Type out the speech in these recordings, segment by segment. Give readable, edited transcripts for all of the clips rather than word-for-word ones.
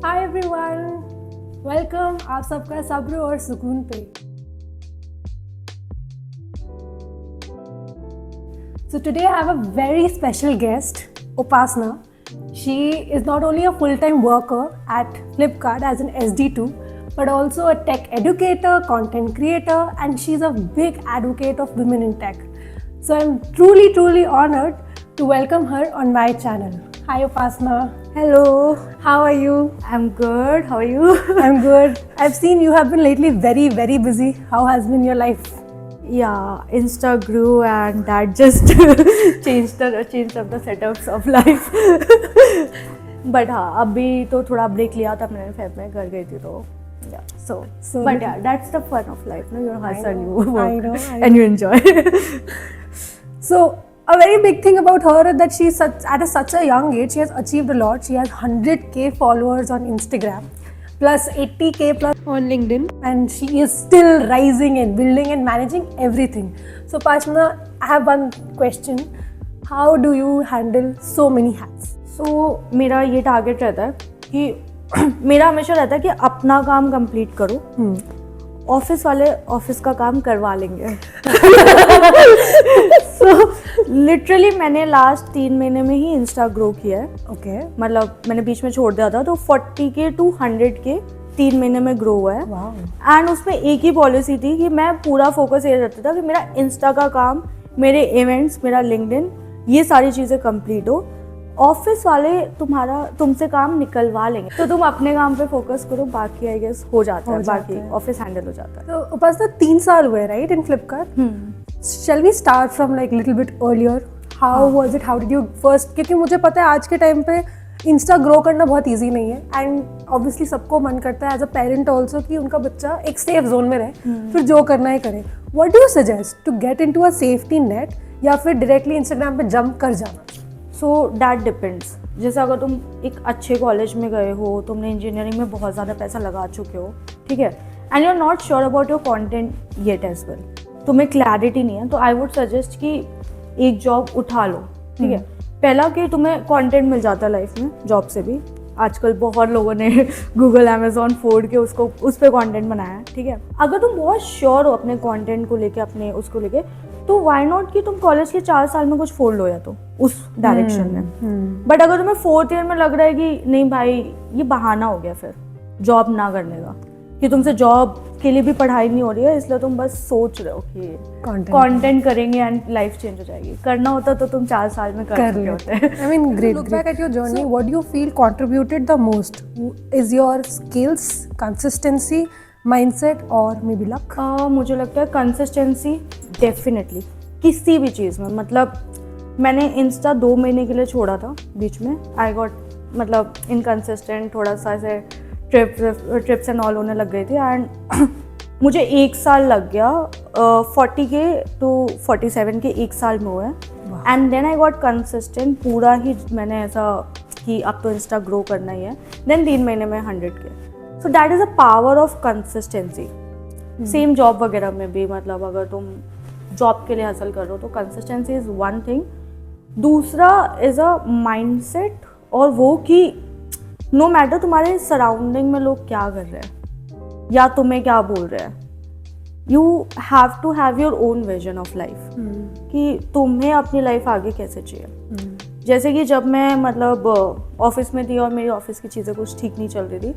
Hi everyone, welcome आप सबका सब्र और सुकून पे। So today I have a very special guest, Upasna. She is not only a full-time worker at Flipkart as an SD2, but also a tech educator, content creator, and she's a big advocate of women in tech. So I'm truly honored to welcome her on my channel. Hi Upasna. Hello, How are you? I'm good. How are you? I'm good. I've seen you have been lately very busy. How has been your life? Yeah, Insta grew and that just changed up the setups of life. But हाँ, अभी तो थोड़ा break लिया था मैंने, Feb में घर गई थी तो yeah. So but yeah, that's the fun of life, no? You hustle, you work, I know. and you enjoy. So a very big thing about her is that she's at such a young age, she has achieved a lot. She has 100k followers on Instagram, plus 80k plus on LinkedIn, and she is still rising and building and managing everything. So Upasna, I have one question. How do you handle so many hats? So मेरा ये target रहता है कि मेरा हमेशा रहता है कि अपना काम कंप्लीट करो, ऑफिस वाले ऑफिस का काम करवा लेंगे। So लिटरली मैंने लास्ट 3 महीने में ही इंस्टा ग्रो किया है। Okay. मतलब मैंने बीच में छोड़ दिया था तो 40k to 100k 3 महीने में ग्रो हुआ है। Wow. एंड उसमें एक ही पॉलिसी थी कि मैं पूरा फोकस ये रहता था कि मेरा इंस्टा का काम, मेरे इवेंट्स, मेरा लिंक्डइन, ये सारी चीज़ें कंप्लीट हो। ऑफिस वाले तुमसे काम निकलवा लेंगे, तो तुम अपने काम पे फोकस करो, बाकी आई गेस हो जाता है, बाकी ऑफिस हैंडल हो जाता है। So Upasna, 3 साल हुए right in Flipkart? Shall we start from like little bit earlier? How was it? How did you first? क्योंकि मुझे पता है आज के टाइम पे इंस्टा ग्रो करना बहुत ईजी नहीं है, एंड ऑब्वियसली सबको मन करता है एज अ पेरेंट ऑल्सो कि उनका बच्चा एक सेफ जोन में रहे, फिर जो करना है करे। What do you suggest to get into a safety net, या फिर डायरेक्टली इंस्टाग्राम पे जंप कर जाना? So that depends. जैसे अगर तुम एक अच्छे कॉलेज में गए हो, तुमने इंजीनियरिंग में बहुत ज़्यादा पैसा लगा चुके हो, ठीक है, and you are not sure about your content yet as well, तुम्हें क्लैरिटी नहीं है, तो आई वुड सजेस्ट कि एक जॉब उठा लो, ठीक है। पहला कि तुम्हें कंटेंट मिल जाता है लाइफ में जॉब से भी, आजकल बहुत लोगों ने गूगल अमेजोन फोड़ के उसको उस पर कॉन्टेंट बनाया है, ठीक है। अगर तुम बहुत श्योर हो अपने कॉन्टेंट को लेके, अपने उसको लेके, तो वाई नॉट कि तुम कॉलेज के 4 साल में कुछ फोड़ लो या तो उस डायरेक्शन में। बट अगर तुम्हें 4th ईयर में लग रहा है कि नहीं भाई ये बहाना हो गया फिर जॉब ना करने का, कि तुमसे जॉब के लिए भी पढ़ाई नहीं हो रही है, इसलिए तुम बस सोच रहे हो कि कंटेंट करेंगे एंड लाइफ चेंज हो जाएगी, करना होता तो तुम 4 साल में कर चुके होते। I mean, great. Look back at your journey. What do you feel contributed the most? Is your skills, consistency, mindset, or maybe luck? मुझे लगता है कंसिस्टेंसी डेफिनेटली किसी भी चीज़ में। मतलब मैंने इंस्टा 2 महीने के लिए छोड़ा था बीच में, आई गॉट मतलब इनकन्सिस्टेंट, थोड़ा सा ऐसे ट्रिप्स एंड ऑल होने लग गई थी, एंड मुझे 1 साल लग गया 40k to 47k 1 साल में हुआ है। And then I got consistent, पूरा ही मैंने ऐसा कि अब तो इंस्टा ग्रो करना ही है, देन 3 महीने में 100k। So that is a power of consistency. Same job वगैरह में भी, मतलब अगर तुम जॉब के लिए हासिल कर रहे हो तो कंसिस्टेंसी इज़ वन थिंग। दूसरा इज़ अ माइंडसेट, और वो कि नो मैटर तुम्हारे सराउंडिंग में लोग क्या कर रहे हैं या तुम्हें क्या बोल रहे हैं, you have to have your own vision of life कि तुम्हें अपनी लाइफ आगे कैसे चाहिए। जैसे कि जब मैं मतलब ऑफिस में थी और मेरी ऑफिस की चीज़ें कुछ ठीक नहीं चल रही थी,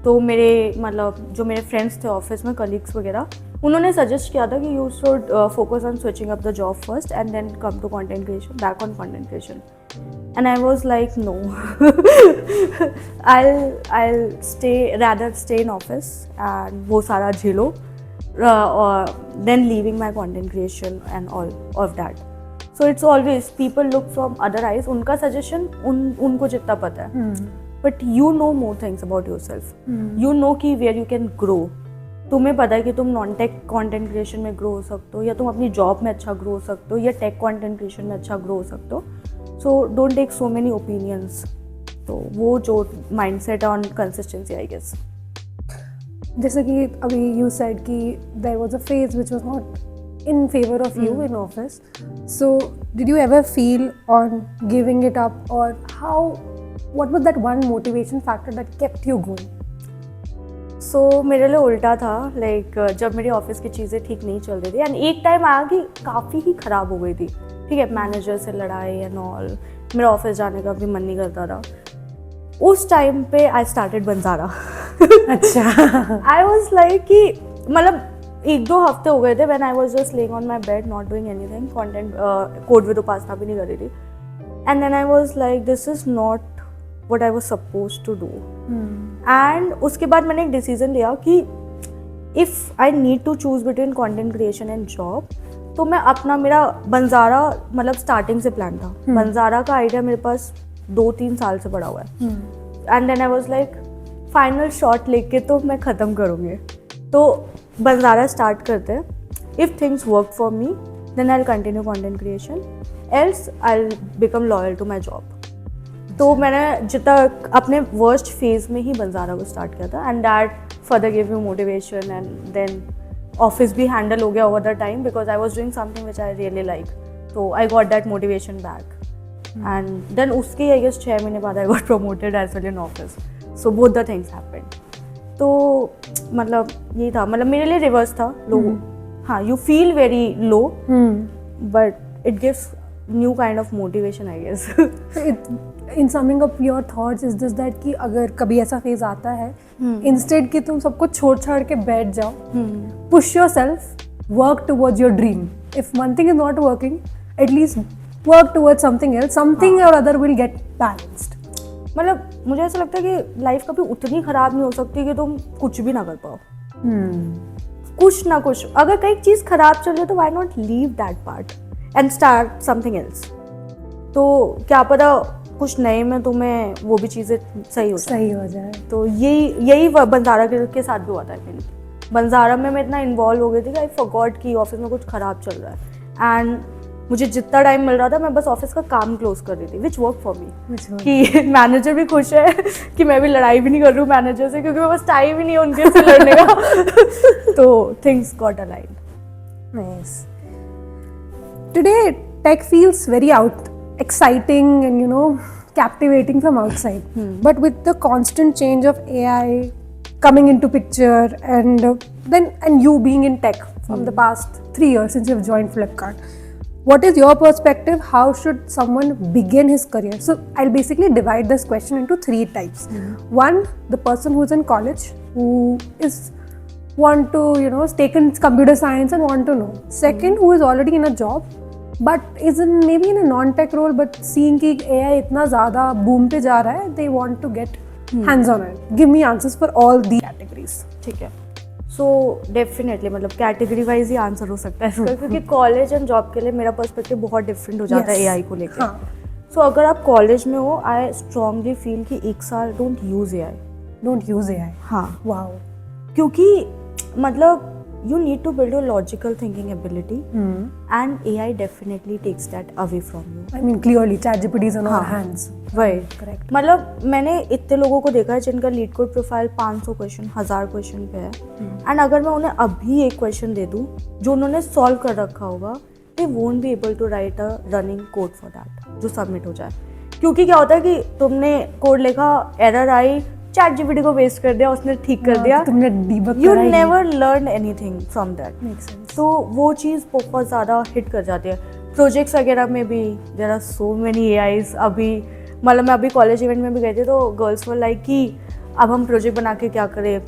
तो मेरे मतलब जो मेरे फ्रेंड्स थे ऑफिस में, कलीग्स वगैरह, उन्होंने सजेस्ट किया था कि you should focus on switching up the job first and then come to content creation, back on content creation. And I was like, no, I'll rather stay in office and वो सारा झेलो, or then leaving my content creation and all of that. So it's always people look from other eyes, उनका suggestion उनको जितना पता है, but you know more things about yourself. You know कि where you can grow. तुम्हें पता है कि तुम नॉन टेक कंटेंट क्रिएशन में ग्रो हो सकते हो, या तुम अपनी जॉब में अच्छा ग्रो हो सकते हो, या टेक कंटेंट क्रिएशन में अच्छा ग्रो हो सकते हो। So don't take so many opinions. तो वो जो mindset on consistency I guess. जैसे कि अभी यू सेड कि there was a phase which was not in favour of you in office, so did you ever feel on giving it up, और how what was that one motivation factor that kept you going? सो मेरे लिए उल्टा था, like जब मेरी office की चीज़ें ठीक नहीं चल रही थी एंड एक टाइम आया कि काफ़ी ही ख़राब हो गई थी, ठीक है, मैनेजर से लड़ाई एंड ऑल, मेरा ऑफिस जाने का भी मन नहीं करता था। उस टाइम पे आई स्टार्टेड बंजारा। अच्छा। आई वॉज लाइक कि मतलब 1-2 हफ्ते हो गए थे when I was just laying on my bed not doing anything, content code with Upasana भी नहीं कर रही थी and then I was like this is not what I was supposed to do. And उसके बाद मैंने एक डिसीजन लिया कि if I need to choose between content creation and job, तो मैं अपना मेरा बंजारा मतलब स्टार्टिंग से प्लान था। बंजारा का आइडिया मेरे पास 2-3 साल से पड़ा हुआ है and then I was like final shot लेके तो मैं ख़त्म करूँगी, तो बंजारा स्टार्ट करते हैं। If things work for me then I will continue content creation, else I will become loyal to my job. तो मैंने जितना अपने वर्स्ट फेज में ही बंजारा को स्टार्ट किया था and that further give me motivation and then office भी handle हो गया over the time because I was doing something which I really like, तो I got that motivation back and then उसके I guess 6 महीने बाद I got promoted as well in office, so both the things happened. तो मतलब यही था, मतलब मेरे लिए रिवर्स था लो। हाँ, you feel very low but it gives new kind of motivation I guess. In summing up your thoughts is this that कि अगर कभी ऐसा फेज आता है, इंस्टेड कि तुम सबको छोड़ छाड़ के बैठ जाओ, push your self, work towards your dream. If one thing is not working, at least work towards something else, something और अदर विल गेट बैलेंस्ड। मतलब मुझे ऐसा लगता है कि लाइफ कभी उतनी खराब नहीं हो सकती कि तुम कुछ भी ना कर पाओ। कुछ ना कुछ, अगर कई चीज़ खराब चल रही है तो why not leave that part and start something else. तो क्या पता कुछ नए में तुम्हें वो भी चीज़ें सही हो जाए। तो यही बंजारा के साथ भी हुआ था। बंजारा में मैं इतना इन्वॉल्व हो गई थी कि आई फॉरगॉट कि ऑफिस में कुछ ख़राब चल रहा है एंड मुझे जितना टाइम मिल रहा था मैं बस ऑफिस का काम क्लोज कर रही थी, विच वर्क फॉर मी। कि मैनेजर भी खुश है कि मैं भी लड़ाई भी नहीं कर रही हूँ मैनेजर से, क्योंकि मेरे पास टाइम ही नहीं है उनके से लड़ने का। तो things got aligned. Nice. Today, tech feels very exciting and captivating from outside. But with the constant change of AI coming into picture and you being in tech from the past 3 years since you've joined Flipkart, what is your perspective? How should someone begin his career? So I'll basically divide this question into 3 types. One, the person who's in college who want to take in computer science and want to know. Second, who is already in a job but is maybe in a non-tech role but seeing कि AI इतना ज़्यादा boom पे जा रहा है, they want to get hands on it. Give me answers for all these categories. ठीक है, so definitely मतलब कैटेगरी वाइज ही आंसर हो सकता है इसका, क्योंकि कॉलेज एंड जॉब के लिए मेरा पर्सपेक्टिव बहुत डिफरेंट हो जाता है एआई को लेकर। सो अगर आप कॉलेज में हो, आई स्ट्रांगली फील कि 1 साल डोंट यूज एआई। हाँ, वाओ, क्योंकि मतलब you need to build your logical thinking ability and AI definitely takes that away from you. I mean clearly ChatGPT is on our hands. Right. Correct. मतलब मैंने इतने लोगों को देखा है जिनका leet code profile 500 question 1000 question पे है एंड अगर मैं उन्हें अभी एक क्वेश्चन दे दूँ जो उन्होंने सॉल्व कर रखा होगा, they won't be able to write a running code for that जो सबमिट हो जाए। क्योंकि क्या होता है कि तुमने कोड लिखा, एरर आई, ChatGPT को वेस्ट कर दिया, उसने ठीक कर दिया, तुमने debug you never learn anything from that. Makes sense. तो वो चीज़ बहुत ज़्यादा हिट कर जाती है। प्रोजेक्ट्स वगैरह में भी there are so many AIs. अभी मतलब मैं अभी कॉलेज इवेंट में भी गई थी तो गर्ल्स वर लाइक कि अब हम प्रोजेक्ट बना के क्या करें,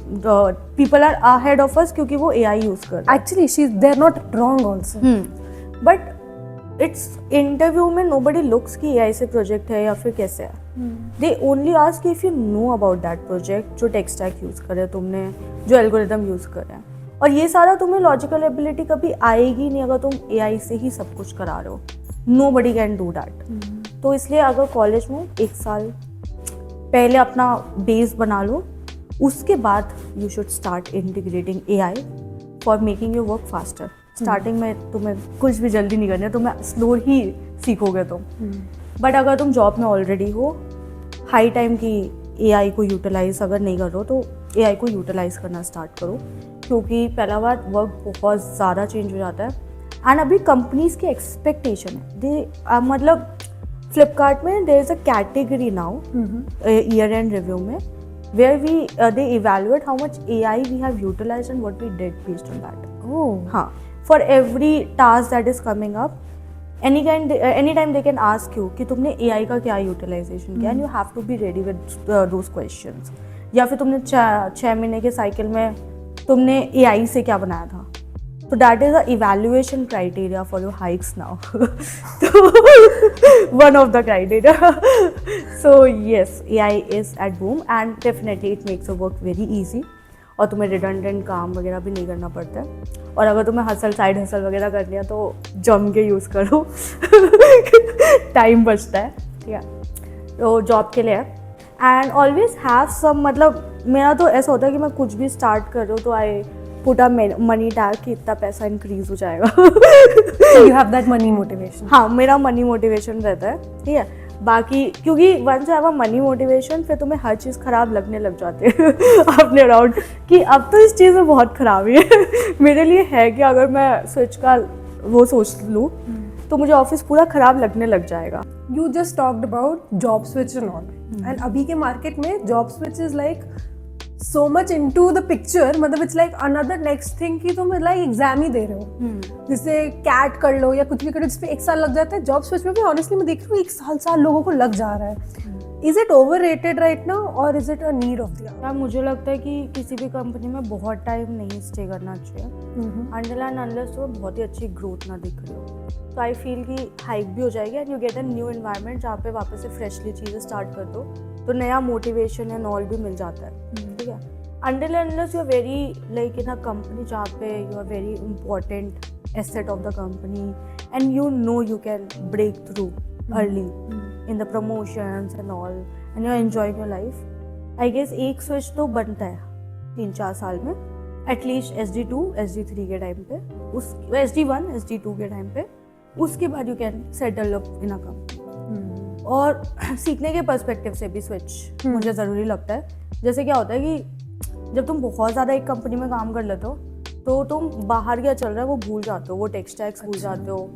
people are ahead of us क्योंकि वो एआई यूज़ कर रहे हैं। Actually they are not wrong also, but it's interview में नोबडी लुक्स कि एआई से प्रोजेक्ट है या फिर कैसे है। They only ask if you know about that project, जो टेक स्टैक यूज़ करे तुमने, जो एल्गोरिदम यूज़ करे, और ये सारा तुम्हें लॉजिकल एबिलिटी कभी आएगी नहीं अगर तुम एआई से ही सब कुछ करा रहे हो। Nobody can do that. तो इसलिए अगर कॉलेज में 1 साल पहले अपना बेस बना लो, उसके बाद you should start integrating AI for making your work faster. Starting में तुम्हें कुछ भी जल्दी नहीं करना है, तुम्हें स्लो ही सीखोगे तुम। बट अगर तुम जॉब में ऑलरेडी हो, हाई टाइम की एआई को यूटिलाइज अगर नहीं कर रहे हो तो एआई को यूटिलाइज करना स्टार्ट करो, क्योंकि पहला बार वर्क बहुत ज़्यादा चेंज हो जाता है एंड अभी कंपनीज की एक्सपेक्टेशन है, दे मतलब फ्लिपकार्ट में there is a category now year end review में where they evaluate how much AI we have utilized and what we did based on that. Oh. हाँ, for every task that is coming up, anytime they can ask you कि तुमने AI का क्या utilization किया, and you have to be ready with those questions. या फिर तुमने 6 महीने के साइकिल में तुमने AI से क्या बनाया था. So that is the evaluation criteria for your hikes now. One of the criteria. So yes, AI is at boom and definitely it makes your work very easy. और तुम्हें redundant काम वगैरह भी नहीं करना पड़ता है. और अगर तुम्हें साइड हसल वगैरह करनी है तो जम के यूज़ करो. टाइम बचता है, ठीक है. तो जॉब के लिए एंड ऑलवेज हैव सम, मतलब मेरा तो ऐसा होता है कि मैं कुछ भी स्टार्ट कर रही हूँ तो I put a money tag कि इतना पैसा इंक्रीज हो जाएगा. So you have that money motivation. हाँ, मेरा मनी मोटिवेशन रहता है, ठीक है. बाकी क्योंकि once have a money motivation फिर तुम्हें हर चीज़ ख़राब लगने लग जाते हैं अपने अराउंड कि अब तो इस चीज़ में बहुत ख़राबी है. मेरे लिए है कि अगर मैं स्विच का वो सोच लूँ तो मुझे ऑफिस पूरा ख़राब लगने लग जाएगा. You just talked about job switch and all. And अभी के मार्केट में job switch is like so much into the picture, मतलब it's like another next thing कि तुम like एग्जाम ही दे रहे हो. जैसे कैट कर लो या कुछ भी करो, जिस पे 1 साल लग जाता है. जॉब स्विच में भी ऑनेस्टली मैं देख रही हूँ 1 साल लोगों को लग जा रहा है. Is it overrated right now और is it a need of the यार मुझे लगता है कि किसी भी कंपनी में बहुत टाइम नहीं स्टे करना चाहिए अनटिल एंड अनलेस तो बहुत ही अच्छी ग्रोथ ना दिख रही हो. तो आई फील कि हाइक भी हो जाएगी and you get a new environment जहाँ पे वापस से फ्रेशली चीज़ें स्टार्ट कर दो तो नया मोटिवेशन एंड ऑल भी मिल जाता है, ठीक है. Until and unless you are very like in a company जहाँ पे you are very important asset of the company and you know you can break through early in the promotions and all and you're enjoying your life. I guess एक switch तो बनता है 3-4 साल में at least SD2 SD3 के time पे, उस SD1 SD2 के टाइम पे. उसके बाद you can settle up in a company. और सीखने के पर्सपेक्टिव से भी स्विच मुझे ज़रूरी लगता है. जैसे क्या होता है कि जब तुम बहुत ज़्यादा एक कंपनी में काम कर लेते हो तो तुम बाहर क्या चल रहा है वो भूल जाते हो, वो टेक्स्ट टैक्स भूल जाते हो,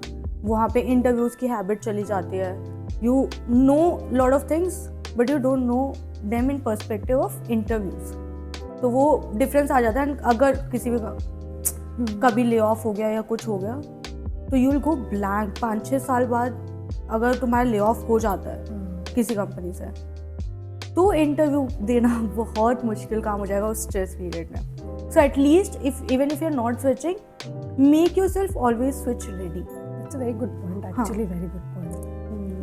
वहाँ पे इंटरव्यूज़ की हैबिट चली जाती है. You know lot of things but you don't know them in perspective of interviews. तो वो डिफरेंस आ जाता है. अगर किसी भी कभी ले ऑफ हो गया या कुछ हो गया तो यू विल गो ब्लैंक. 5-6 साल बाद अगर तुम्हारा ले ऑफ हो जाता है किसी कंपनी से तो इंटरव्यू देना बहुत मुश्किल काम हो जाएगा उस स्ट्रेस पीरियड में. So at least even if you are not switching make yourself always switch ready. It's a very good point, actually very good point.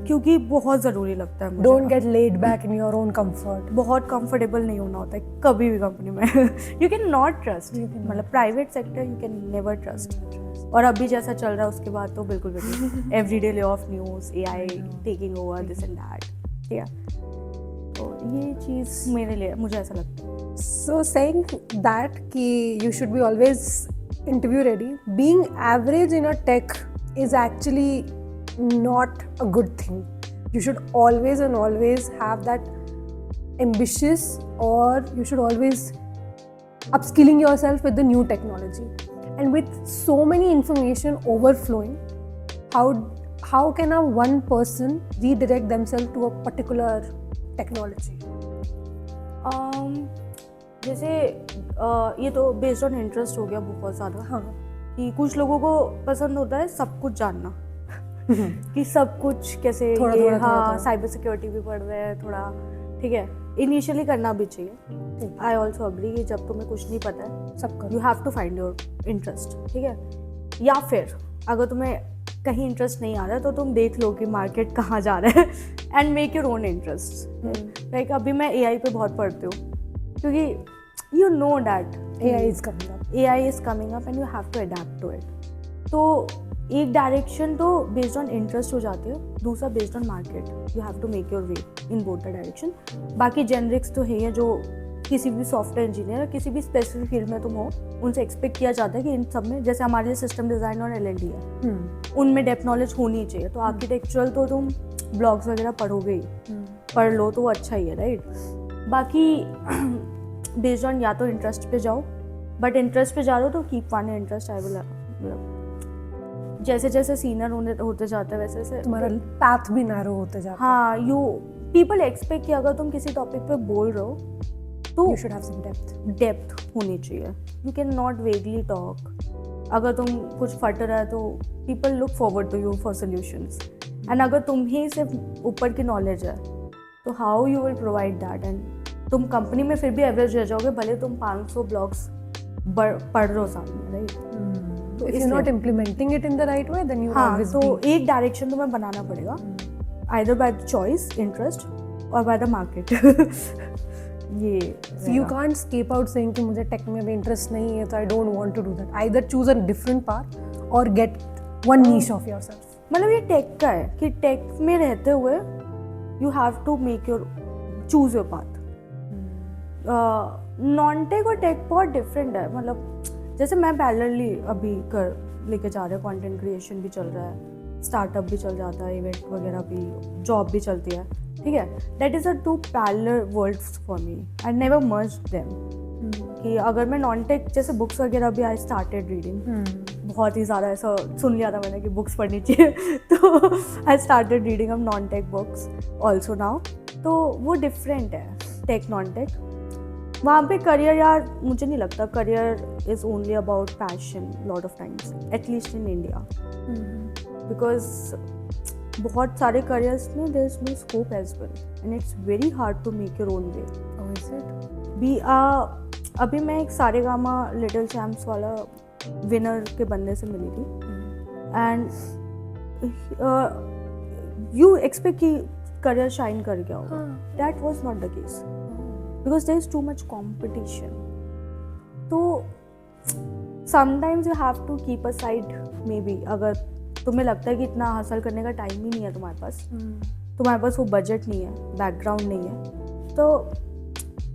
क्योंकि बहुत ज़रूरी लगता है मुझे. Don't get led back in your own comfort. बहुत comfortable नहीं होना होता है कभी भी कंपनी में. यू कैन नॉट ट्रस्ट, मतलब private sector you can never trust. और अभी जैसा चल रहा है उसके बाद तो बिल्कुल भी everyday lay off news, AI taking over this and that, ठीक है. तो ये चीज़ मेरे लिए मुझे ऐसा लगता है. सो सेइंग दैट कि you should be always interview ready, being average in a tech is actually not a good thing. You should always and always have that ambitious, or you should always upskilling yourself with the new technology. And with so many information overflowing, how can a one person redirect themselves to a particular technology? जैसे ये तो based on interest हो गया बहुत ज़्यादा. हाँ, कि कुछ लोगों को पसंद होता है सब कुछ जानना कि सब कुछ कैसे थोड़ा हाँ साइबर सिक्योरिटी भी पढ़ रहे हैं थोड़ा, ठीक है. इनिशियली करना भी चाहिए. आई ऑल्सो अग्री कि जब तुम्हें कुछ नहीं पता है सब करो. You have to find your interest, ठीक है. या फिर अगर तुम्हें कहीं इंटरेस्ट नहीं आ रहा है तो तुम देख लो कि मार्केट कहाँ जा रहा है and make your own interest. Like अभी मैं AI पे बहुत पढ़ती हूँ क्योंकि you know that AI is coming up and you have to adapt to it. तो एक डायरेक्शन तो बेस्ड ऑन इंटरेस्ट हो जाती है, दूसरा based on market. You have to make your way in both the direction. बाकी generics तो है जो किसी भी सॉफ्टवेयर इंजीनियर या किसी भी स्पेसिफिक फील्ड में तुम हो उनसे एक्सपेक्ट किया जाता है कि इन सब में, जैसे हमारे लिए सिस्टम डिज़ाइन और LLD है, उनमें डेप्थ नॉलेज होनी चाहिए. तो आर्किटेक्चरल तो तुम ब्लॉग्स वगैरह पढ़ोगे ही, पढ़ लो तो वो अच्छा ही है, राइट. बाकी बेस्ड ऑन या तो इंटरेस्ट पे जाओ, बट इंटरेस्ट पे जा रहे हो तो keep one interest. I will जैसे जैसे सीनियर होते जाते हैं वैसे वैसे तुम्हारा पाथ भी नैरो होते जाता है. हाँ, यू पीपल एक्सपेक्ट कि अगर तुम किसी टॉपिक पे बोल रहे हो तो You should have some depth. Depth होनी चाहिए. You can not vaguely talk. अगर तुम कुछ फट रहा है तो people look forward to you for solutions. And अगर तुम ही सिर्फ ऊपर की नॉलेज है तो how you will provide that. And तुम कंपनी में फिर भी एवरेज रह जाओगे भले तुम 500 ब्लॉग्स पढ़ रहे हो सामने, right. So if you're not implementing it in the right way, then you हाँ, always तो be. एक डायरेक्शन तुम्हें बनाना पड़ेगा, either by the choice, interest और बाय द मार्केट. ये So you can't escape out saying कि मुझे टेक में भी इंटरेस्ट नहीं है तो I don't want to do that. Either choose a different path or get one niche of yourself. मतलब ये टेक का है कि टेक में रहते हुए you have to make your choose your path. Non tech और टेक बहुत डिफरेंट है. मतलब जैसे मैं पैरेलली अभी लेके जा रहे हैं, कंटेंट क्रिएशन भी चल रहा है, स्टार्टअप भी चल जाता है, इवेंट वगैरह भी, जॉब भी चलती है, ठीक है. That is a two parallel worlds for me. I never merged them. कि अगर मैं नॉन टेक जैसे बुक्स वगैरह भी आई स्टार्टेड रीडिंग, बहुत ही ज़्यादा ऐसा सुन लिया था मैंने कि बुक्स पढ़नी चाहिए तो I started reading of non tech books also now. तो वो डिफरेंट है टेक नॉन टेक. वहाँ पे करियर, यार मुझे नहीं लगता career is only about passion lot of times, at least in India. Because बहुत सारे करियर्स में there is no scope as well and it's very hard to make your own way. अभी मैं एक सारेगामा लिटिल चैम्प्स वाला विनर के बंदे से मिली थी एंड यू एक्सपेक्ट कि करियर शाइन कर गया होगा. That was not the case because there is too much competition. तो sometimes you have to keep a side, maybe अगर तुम्हें लगता है कि इतना हासिल करने का टाइम ही नहीं है तुम्हारे पास वो बजट नहीं है, बैकग्राउंड नहीं है, तो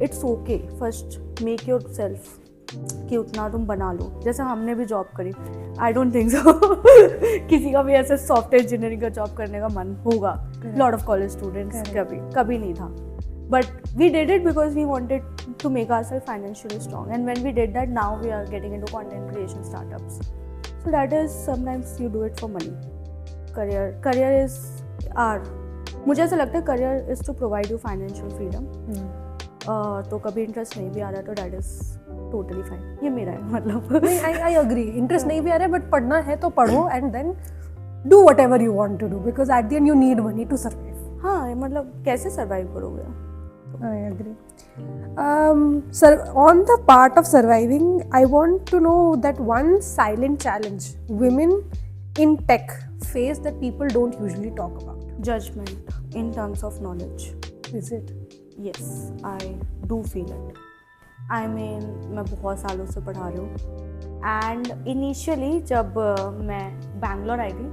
it's okay. First make your self कि उतना तुम बना लो. जैसे हमने भी जॉब करी, आई डोंट थिंक सो किसी का भी ऐसे सॉफ्टवेयर इंजीनियरिंग का जॉब करने का मन होगा. लॉट ऑफ कॉलेज स्टूडेंट्स कभी नहीं था. But we did it because we wanted to make ourselves financially strong. And when we did that, now we are getting into content creation startups. So that is, sometimes you do it for money. Career is मुझे ऐसा लगता है career is to provide you financial freedom. तो कभी interest नहीं भी आ रहा है तो that is totally fine. ये मेरा है मतलब. नहीं, I agree. इंटरेस्ट नहीं भी आ रहा है बट पढ़ना है तो पढ़ो and then do whatever you want to do because at the end you need money to survive. हाँ, मतलब कैसे सर्वाइव करोगे. I agree. Sir, on the part of surviving, I want to know that one silent challenge women in tech face that people don't usually talk about. Judgment in terms of knowledge. Is it? Yes, I do feel it. I mean, मैं बहुत सालों से पढ़ा रही हूँ and initially जब मैं बैंगलोर आई थी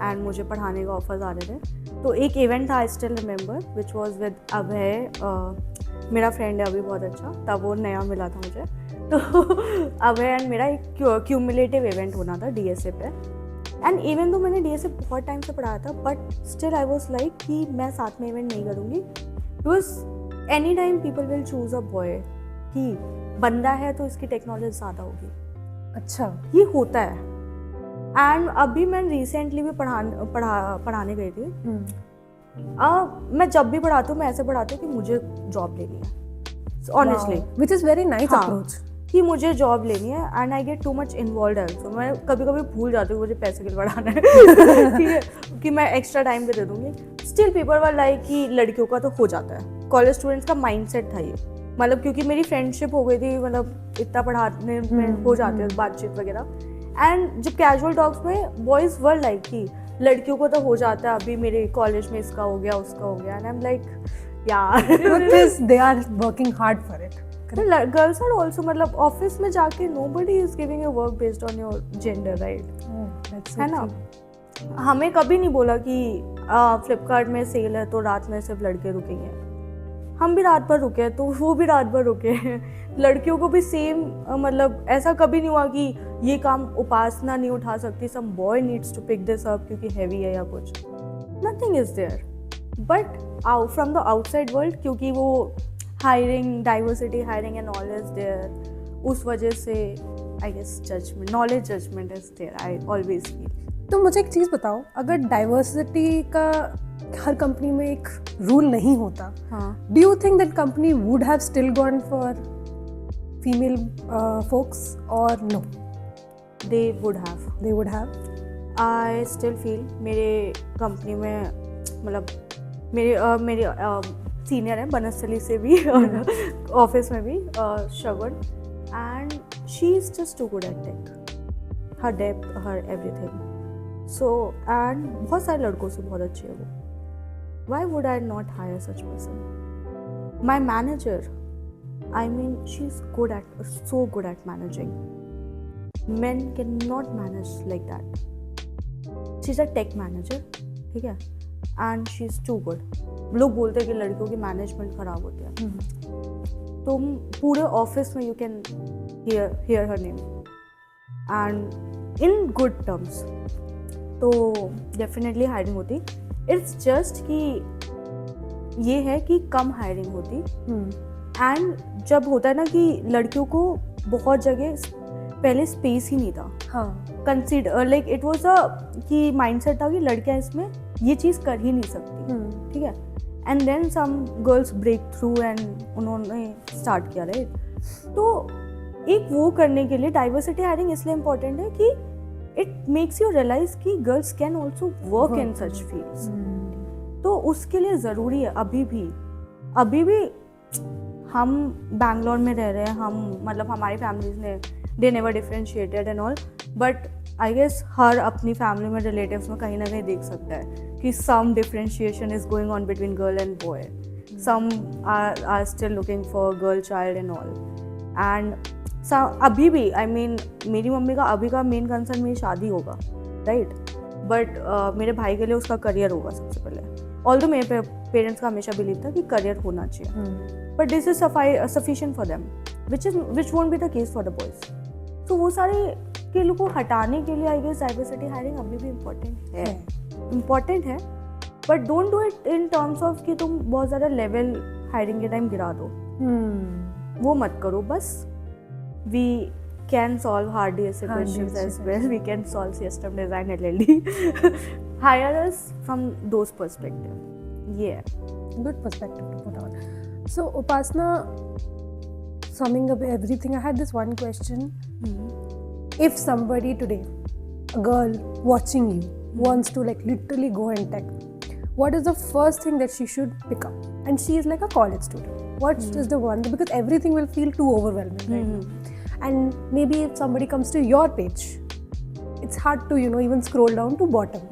एंड मुझे पढ़ाने का ऑफर्स आ रहे थे तो एक इवेंट था, I still remember, which was with Abhay. मेरा फ्रेंड है अभी बहुत अच्छा, तब वो नया मिला था मुझे. तो अभय एंड मेरा एक क्यूमुलेटिव इवेंट होना था DSA पे. एंड इवन तो मैंने DSA बहुत टाइम से पढ़ाया था but still I was like कि मैं साथ में इवेंट नहीं करूँगी because any time people will choose a boy कि बंदा है तो इसकी टेक्नोलॉजी ज़्यादा होगी. अच्छा, ये होता है. एंड अभी मैं रिसेंटली भी पढ़ाने गई थी. मैं जब भी पढ़ाती हूँ मैं ऐसे पढ़ाती हूँ कि मुझे जॉब लेनी है, honestly, which is very nice approach. कि मुझे जॉब लेनी है and I get too much involve also. मैं कभी कभी भूल जाती हूँ मुझे पैसे के लिए पढ़ाना है ठीक है, कि मैं एक्स्ट्रा टाइम पे दे दूँगी. स्टिल पीपल वर लाइक कि लड़कियों का तो हो जाता है. कॉलेज स्टूडेंट्स का माइंडसेट था ये, मतलब क्योंकि मेरी फ्रेंडशिप हो गई थी, मतलब इतना पढ़ाने में हो जाती है बातचीत वगैरह. एंड जब कैजुअल टॉक्स में बॉयज़ वर लाइक कि लड़कियों को तो हो जाता है, अभी मेरे कॉलेज में इसका हो गया उसका हो गया. एंड आई एम लाइक यार they are working hard for it. Girls are also, मतलब ऑफिस में जाके nobody is giving you work based on your gender, right. है ना. हमें कभी नहीं बोला कि फ्लिपकार्ट में सेल है तो रात में सिर्फ लड़के रुकेंगे. हम भी रात भर रुके तो वो भी रात भर रुके. लड़कियों को भी सेम, मतलब ऐसा कभी नहीं हुआ कि ये काम उपासना नहीं उठा सकती, some boy needs to pick this up क्योंकि हैवी है या कुछ. Nothing is there. But from the outside world, क्योंकि वो hiring, diversity hiring and all is there, उस वजह से I guess judgement, knowledge judgement is there. I always feel तो मुझे एक चीज़ बताओ, अगर डाइवर्सिटी का हर कंपनी में एक रूल नहीं होता, हाँ, do you think that company would have still gone for female folks और no? They would have. They would have. I still feel मेरे कंपनी में मतलब मेरे सीनियर है बनस्थली से भी और ऑफिस में भी Shagun, and she is just too good at tech, her depth, her everything. So and बहुत सारे लड़कों से बहुत अच्छी है वो। Why would I not hire such person? My manager, I mean she is good at, so good at managing. Men cannot manage like that. She's a tech manager, ठीक है, and she's too good. लोग बोलते हैं कि लड़कियों की management खराब होती है. तुम पूरे ऑफिस में you can hear her name and in good terms. तो डेफिनेटली हायरिंग होती. इट्स जस्ट कि ये है कि कम हायरिंग होती. एंड जब होता है ना कि लड़कियों को बहुत जगह पहले स्पेस ही नहीं था. हाँ. Consider like it was a कि माइंडसेट था कि लड़कियां इसमें ये चीज़ कर ही नहीं सकती. ठीक है. And then some girls break through and उन्होंने स्टार्ट किया, राइट. तो एक वो करने के लिए डाइवर्सिटी हायरिंग इसलिए इम्पोर्टेंट है कि इट मेक्स यू रियलाइज कि girls can also work in such fields. तो उसके लिए ज़रूरी है. अभी भी हम बैंगलोर में रह रहे हैं, हम मतलब हमारी फैमिलीज ने they never differentiated and all, but I guess her अपनी फैमिली में रिलेटिव्स में कहीं ना कहीं देख सकता है कि some differentiation is going on between girl and boy. Some are still looking for girl child and all. And अभी भी आई मीन मेरी मम्मी का अभी का मेन कंसर्न मेरी शादी होगा, राइट. बट मेरे भाई के लिए उसका करियर होगा सबसे पहले. ऑल्दो मेरे पेरेंट्स का हमेशा बिलीव था कि करियर होना चाहिए, but this is sufficient for them, which won't be the case for the boys. तो वो सारे के लोग को हटाने के लिए आई गेस डाइवर्सिटी हायरिंग अभी भी इम्पॉर्टेंट है. But don't do it in terms of कि तुम बहुत ज़्यादा लेवल हायरिंग के टाइम गिरा दो. वो मत करो. बस we can solve hard DSA questions as well. We can solve system design LLD. Hire us from those perspective. Yeah. Good perspective to put on. So Upasna, summing up everything, I had this one question. If somebody today, a girl watching you, wants to like literally go in tech, what is the first thing that she should pick up? And she is like a college student. What is the one? Because everything will feel too overwhelming right now. And maybe if somebody comes to your page, it's hard to even scroll down to bottom.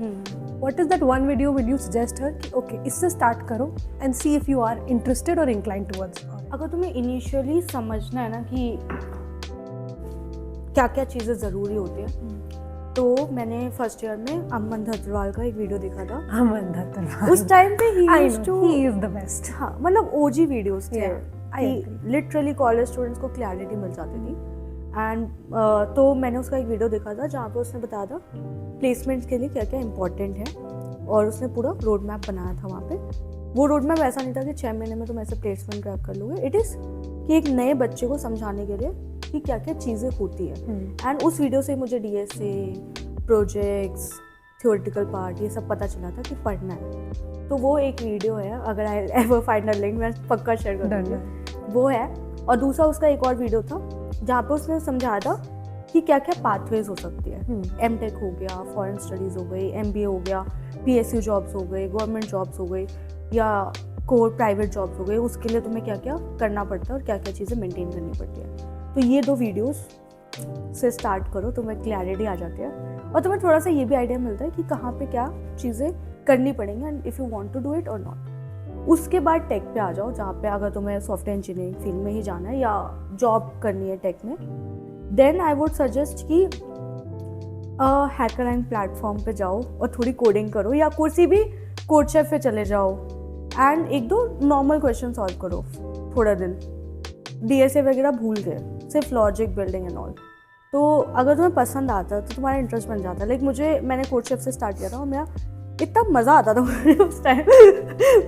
What is that one video will you suggest her कि okay इससे start करो and see if you are interested or inclined towards it. अगर तुम्हें initially समझना है ना कि क्या क्या चीज़ें ज़रूरी होती है, तो मैंने फर्स्ट ईयर में अमन धतवाल का एक वीडियो देखा था. अमन धतवाल उस टाइम पे he is the best. हाँ, मतलब OG वीडियोस थे कि लिटरली कॉलेज स्टूडेंट्स को क्लैरिटी मिल जाती थी. एंड तो मैंने उसका एक वीडियो देखा था जहाँ पे उसने बताया था प्लेसमेंट्स के लिए क्या क्या इंपॉर्टेंट है, और उसने पूरा रोड मैप बनाया था वहाँ पे. वो रोड मैप ऐसा नहीं था कि 6 महीने में तुम ऐसे प्लेसमेंट क्रैक कर लोगे. इट इज़ कि एक नए बच्चे को समझाने के लिए कि क्या क्या चीज़ें होती है. एंड उस वीडियो से मुझे DSA, प्रोजेक्ट्स, थियोरेटिकल पार्ट ये सब पता चला था कि पढ़ना है. तो वो एक वीडियो है, अगर I ever find a link मैं पक्का शेयर कर दूँगी, वो है. और दूसरा उसका एक और वीडियो था जहाँ पे उसने समझाया था कि क्या क्या पाथवेज हो सकती है. MTech हो गया, फॉरेन स्टडीज़ हो गई, MBA हो गया, PSU जॉब्स हो गई, गवर्नमेंट जॉब्स हो गई, या कोर प्राइवेट जॉब्स हो गई. उसके लिए तुम्हें क्या क्या करना पड़ता है और क्या क्या चीज़ें मेंटेन करनी पड़ती है. तो ये 2 वीडियोस से स्टार्ट करो, तुम्हें क्लैरिटी आ जाती है और तुम्हें थोड़ा सा ये भी आइडिया मिलता है कि कहाँ पे क्या चीज़ें करनी पड़ेंगी and if you want to do it और नॉट. उसके बाद टेक पे आ जाओ, जहाँ पे अगर तुम्हें सॉफ्टवेयर इंजीनियरिंग फील्ड में ही जाना है या जॉब करनी है टेक में, देन आई वुड सजेस्ट कि हैकररैंक प्लेटफॉर्म पे जाओ और थोड़ी कोडिंग करो, या कुर्सी भी कोडशेफ पे चले जाओ एंड 1-2 नॉर्मल क्वेश्चन सॉल्व करो थोड़ा दिन. DSA वगैरह भूल गए, सिर्फ लॉजिक बिल्डिंग एंड ऑल. तो अगर तुम्हें पसंद आता है तो तुम्हारा इंटरेस्ट बन जाता है. लाइक मैंने कोडशेफ से स्टार्ट किया था और मेरा इतना मज़ा आता था उस टाइम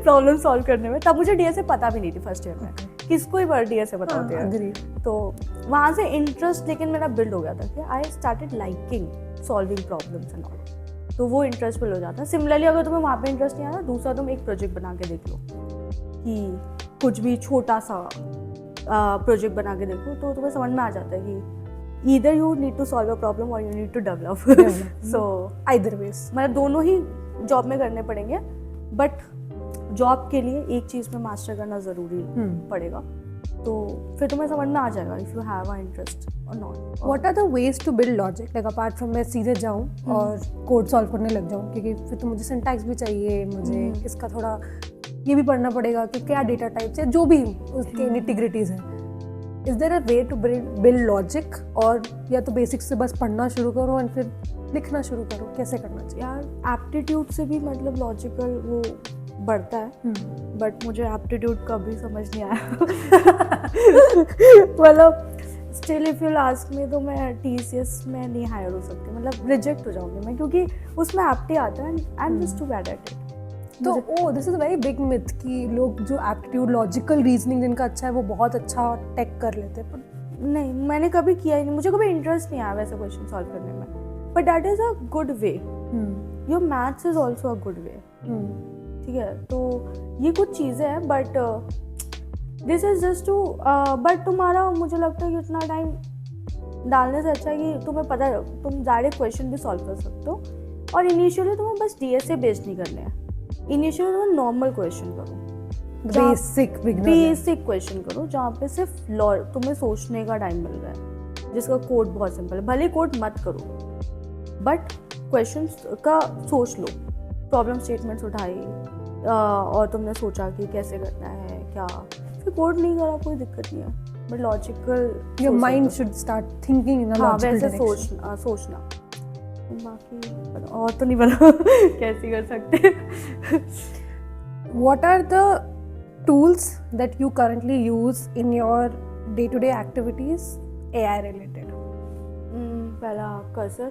प्रॉब्लम सॉल्व करने में. तब मुझे DSA पता भी नहीं थी फर्स्ट ईयर में. किसको ही बार DSA पता होती है. तो वहाँ से इंटरेस्ट लेकिन मेरा बिल्ड हो गया था कि I started liking solving problems and all. तो वो इंटरेस्ट बिल्ड हो जाता है। सिमिलरली अगर तुम्हें वहाँ पे इंटरेस्ट नहीं आया, दूसरा तुम एक प्रोजेक्ट बना के देख लो, कि कुछ भी छोटा सा प्रोजेक्ट बना के देखो, तो तुम्हें समझ में आ जाता है कि either you need to solve a problem और you need to develop. So either ways मतलब दोनों ही जॉब में करने पड़ेंगे, बट जॉब के लिए एक चीज़ में मास्टर करना ज़रूरी पड़ेगा, तो फिर तुम्हें समझ में आ जाएगा if you have a interest और not. What are the ways to build logic, like apart from मैं सीधे जाऊँ और कोड सॉल्व करने लग जाऊँ, क्योंकि फिर तो मुझे सिंटैक्स भी चाहिए, मुझे इसका थोड़ा ये भी पढ़ना पड़ेगा कि क्या डेटा टाइप्स है, जो भी उसके इंटीग्रिटीज हैं। Is there a way to build logic, और या तो बेसिक्स से बस पढ़ना शुरू करो और फिर लिखना शुरू करो, कैसे करना चाहिए? यार एप्टीट्यूड से भी मतलब लॉजिकल वो बढ़ता है, बट मुझे एप्टीट्यूड कभी समझ नहीं आया। मतलब still if you ask me, तो मैं TCS में नहीं हायर हो सकती, मतलब रिजेक्ट हो जाऊंगी मैं, क्योंकि उसमें एप्टी आता है, I am just too bad at it. तो this is very big myth कि लोग जो एप्टीट्यूड लॉजिकल रीजनिंग जिनका अच्छा है वो बहुत अच्छा टेक कर लेते हैं, पर नहीं, मैंने कभी किया ही नहीं, मुझे कभी इंटरेस्ट नहीं आया वैसे क्वेश्चन सॉल्व करने में, but that is a good way. Your maths is also a good way, ठीक है? तो ये कुछ चीज़ें हैं, but this is just to, but तुम्हारा मुझे लगता है कि इतना टाइम डालने से अच्छा है कि तुम्हें पता है तुम डायरेक्ट क्वेश्चन भी सॉल्व कर सकते हो, और इनिशियली तुम्हें बस DSA बेस्ड नहीं करने हैं, इनिशियली तुम्हें नॉर्मल क्वेश्चन करो, बेसिक क्वेश्चन करो, जहाँ पे सिर्फ तुम्हें सोचने का टाइम मिल रहा है, जिसका कोड बहुत सिंपल है, भले कोड मत करो, बट क्वेश्चन का सोच लो, प्रॉब्लम स्टेटमेंट्स उठाई, और तुमने सोचा कि कैसे करना है क्या, फिर कोड नहीं करा, कोई दिक्कत नहीं है, but logical your mind should start thinking in a logical direction. सोचना। बाकी और तो नहीं पता कैसे कर सकते। What are the tools that you currently use in your day-to-day activities AI related? पहला कर्सर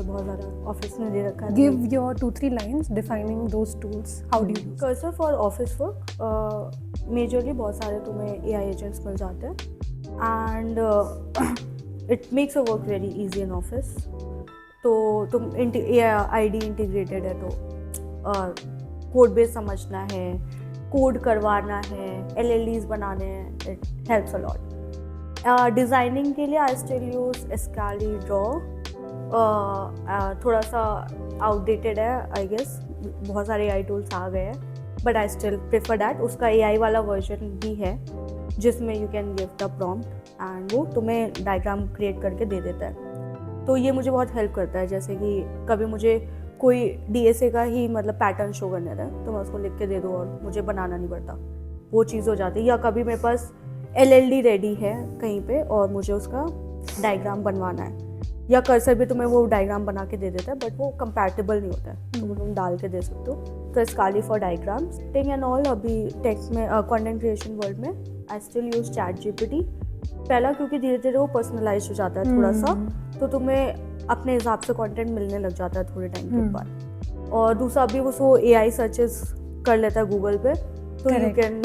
बहुत ज़्यादा ऑफिस में दे रखा है। Give your 2-3 lines defining those tools. How do you use? Cursor for office work, majorly बहुत सारे तुम्हें AI agents मिल जाते हैं, and it makes a work very easy in office. तो तुम ID इंटीग्रेटेड है, तो कोड बेस समझना है, कोड करवाना है, LLDs बनाने हैं, it helps a lot. Designing के लिए I still use Escali Draw, थोड़ा सा आउटडेटेड है आई गेस, बहुत सारे AI टूल्स आ गए हैं, but I still prefer that. उसका AI वाला वर्जन भी है जिसमें you can give the prompt and वो तुम्हें डायग्राम क्रिएट करके दे देता है, तो ये मुझे बहुत हेल्प करता है। जैसे कि कभी मुझे कोई DSA का ही मतलब पैटर्न शो करने रहा तो मैं उसको लिख के दे दूँ और मुझे बनाना नहीं पड़ता, वो चीज़ हो जाती है। या कभी मेरे पास LLD रेडी है कहीं पे और मुझे उसका डायग्राम बनवाना है, या कर्सर भी तुम्हें वो डायग्राम बना के दे देता है, बट वो कंपैटिबल नहीं होता है, तो वो तुम डाल के दे सकते हो। तो Escali for diagrams, tech and all. अभी टेक्स्ट में कंटेंट क्रिएशन वर्ल्ड में आई स्टिल यूज ChatGPT पहला, क्योंकि धीरे धीरे वो पर्सनलाइज हो जाता है थोड़ा सा, तो तुम्हें अपने हिसाब से कंटेंट मिलने लग जाता है थोड़े टाइम के बाद। और दूसरा अभी वो AI सर्चेस कर लेता है गूगल पे, तो you can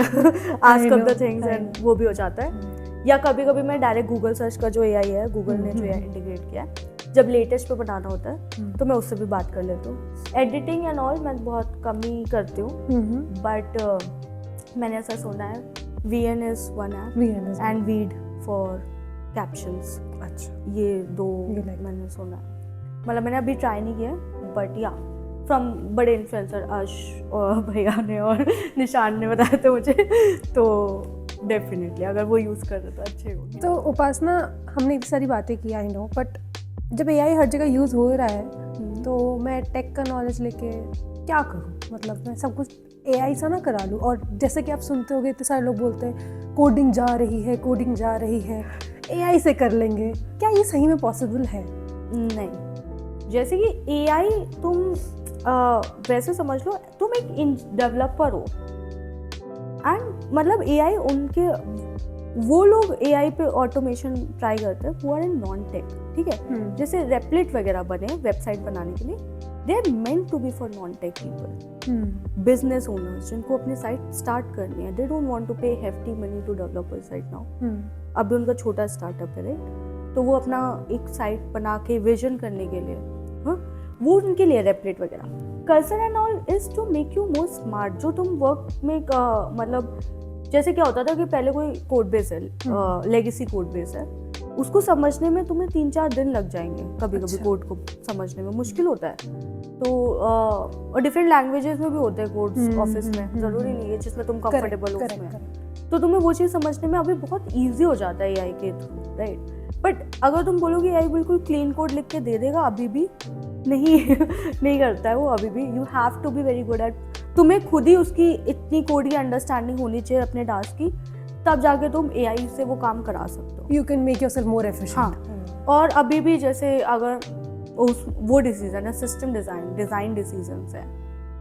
ask up the things and वो भी हो जाता है। या कभी कभी मैं डायरेक्ट गूगल सर्च का जो AI है, गूगल ने जो इंटीग्रेट किया है, जब लेटेस्ट पे बनाना होता है तो मैं उससे भी बात कर लेती हूँ। एडिटिंग एंड ऑल मैं बहुत कम ही करती हूँ, बट मैंने ऐसा सुना है VN is one app and Veed for captions। अच्छा, ये दो मैंने सुना है, मतलब मैंने अभी ट्राई नहीं किया, बट या फ्रॉम बड़े इन्फ्लुएंसर अर्श और भैया ने और निशान ने बताया था मुझे, तो डेफिनेटली अगर वो यूज़ कर रहे तो अच्छे होंगे। तो उपासना, हमने इतनी सारी बातें की आई नो, बट जब AI हर जगह यूज़ हो रहा है तो मैं टेक का नॉलेज लेके क्या करूँ? मतलब मैं सब कुछ AI सा ना करा लूँ, और जैसे कि आप सुनते होगे इतने सारे लोग बोलते हैं कोडिंग जा रही है AI से कर लेंगे, क्या ये सही में पॉसिबल है? नहीं, जैसे कि AI तुम वैसे समझ लो, तुम एक डेवलपर हो, एंड मतलब AI उनके वो लोग AI पे ऑटोमेशन ट्राई करते हैं who are in non tech, ठीक है? जैसे रेप्लिट वगैरह बने वेबसाइट बनाने के लिए, they are meant to be for non tech people, business owners जिनको अपनी साइट स्टार्ट करनी है। They don't want to pay hefty money to developers right now. अभी उनका छोटा स्टार्टअप है, राइट? तो वो अपना एक साइट बना के विजन करने के लिए, हाँ, वो उनके लिए रेपलेट वगैरह। Cursor and all is to make you more smart. जो तुम वर्क में मतलब जैसे क्या होता था कि पहले कोई कोड बेस है, लेगेसी कोड बेस है, उसको समझने में तुम्हें 3-4 दिन लग जाएंगे कभी कभी। अच्छा। कोड को समझने में मुश्किल होता है। तो और डिफरेंट लैंग्वेजेस में भी होते हैं कोड्स ऑफिस में, ज़रूरी नहीं है जिसमें तुम कंफर्टेबल हो उसमें। तो तुम्हें वो चीज़ समझने में अभी बहुत ईजी हो जाता है एआई के थ्रू, राइट। बट अगर तुम बोलोगे एआई बिल्कुल क्लीन कोड लिख के दे देगा, अभी भी नहीं करता है वो अभी भी। You have to be very good at, तुम्हें खुद ही उसकी इतनी कोड की अंडरस्टैंडिंग होनी चाहिए अपने टास्क की, तब जाके तुम एआई से वो काम करा सकते हो। You can make yourself more efficient. हाँ, और अभी भी जैसे अगर वो डिसीजन है, सिस्टम डिज़ाइन डिसीजंस है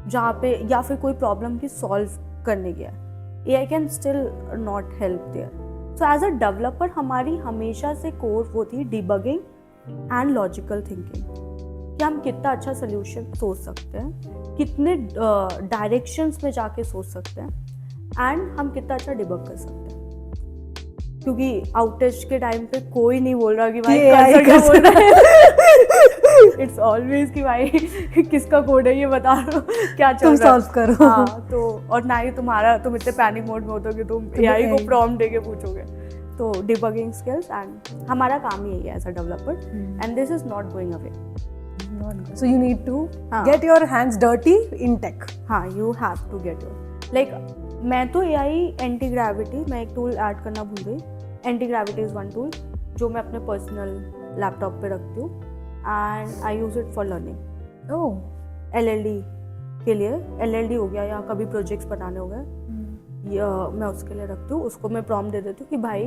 जहाँ पे, या फिर कोई प्रॉब्लम की सॉल्व करने गया, AI can still not help there. So as a developer हमारी हमेशा से कोर वो थी डिबगिंग एंड लॉजिकल थिंकिंग, कि हम कितना अच्छा सोल्यूशन सोच सकते हैं, कितने डायरेक्शंस में जाके सोच सकते हैं, एंड हम कितना अच्छा डिबग कर सकते हैं। क्योंकि आउटेज के टाइम पे कोई नहीं बोल रहा कि भाई कर्सर क्या बोल रहा है। इट्स ऑलवेज कि भाई किसका कोड है ये बता दो, क्या चल रहा है, तुम सॉल्व करो। हाँ, तो और ना ही तुम इतने पैनिक मोड में होते हो कि तुम एआई को प्रॉम्प्ट देके पूछोगे। तो डिबगिंग स्किल्स एंड हमारा काम ही है as a developer, and this is not going away. So you need to get your hands dirty in tech. हाँ, you have to get your like, मैं तो एआई एंटी ग्रेविटी, मैं एक tool add करना भूल गई। Anti gravity is one tool जो मैं अपने पर्सनल लैपटॉप पे रखती हूँ, and I use it for learning. LLD के लिए, LLD हो गया या कभी प्रोजेक्ट्स बनाने हो गए, मैं उसके लिए रखती हूँ। उसको मैं प्रॉम्प्ट दे देती हूँ कि भाई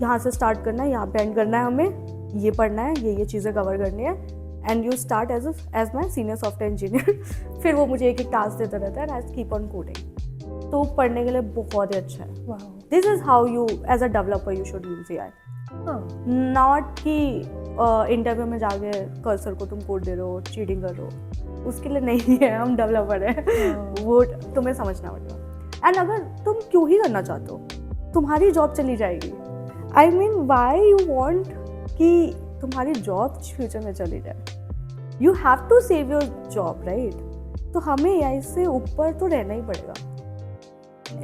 यहाँ से स्टार्ट करना है, यहाँ पे एंड करना है, हमें ये पढ़ना है, ये चीज़ें कवर करनी है, and you start as my senior software engineer. फिर वो मुझे एक टास्क देता रहता है, and I keep on coding. तो पढ़ने के लिए बहुत ही अच्छा है। This is how you as a developer you should use AI, not कि इंटरव्यू में जाके कर्सर को तुम कोड दे रहे हो, चीटिंग कर रहे हो, उसके लिए नहीं है। हम डेवलपर है, वो तुम्हें समझना पड़ेगा। एंड अगर तुम क्यों ही करना चाहते हो, तुम्हारी जॉब चली जाएगी। I mean why you want कि तुम्हारी जॉब फ्यूचर में चली जाए? You have to save your job, right. तो हमें एआई से ऊपर तो रहना ही पड़ेगा,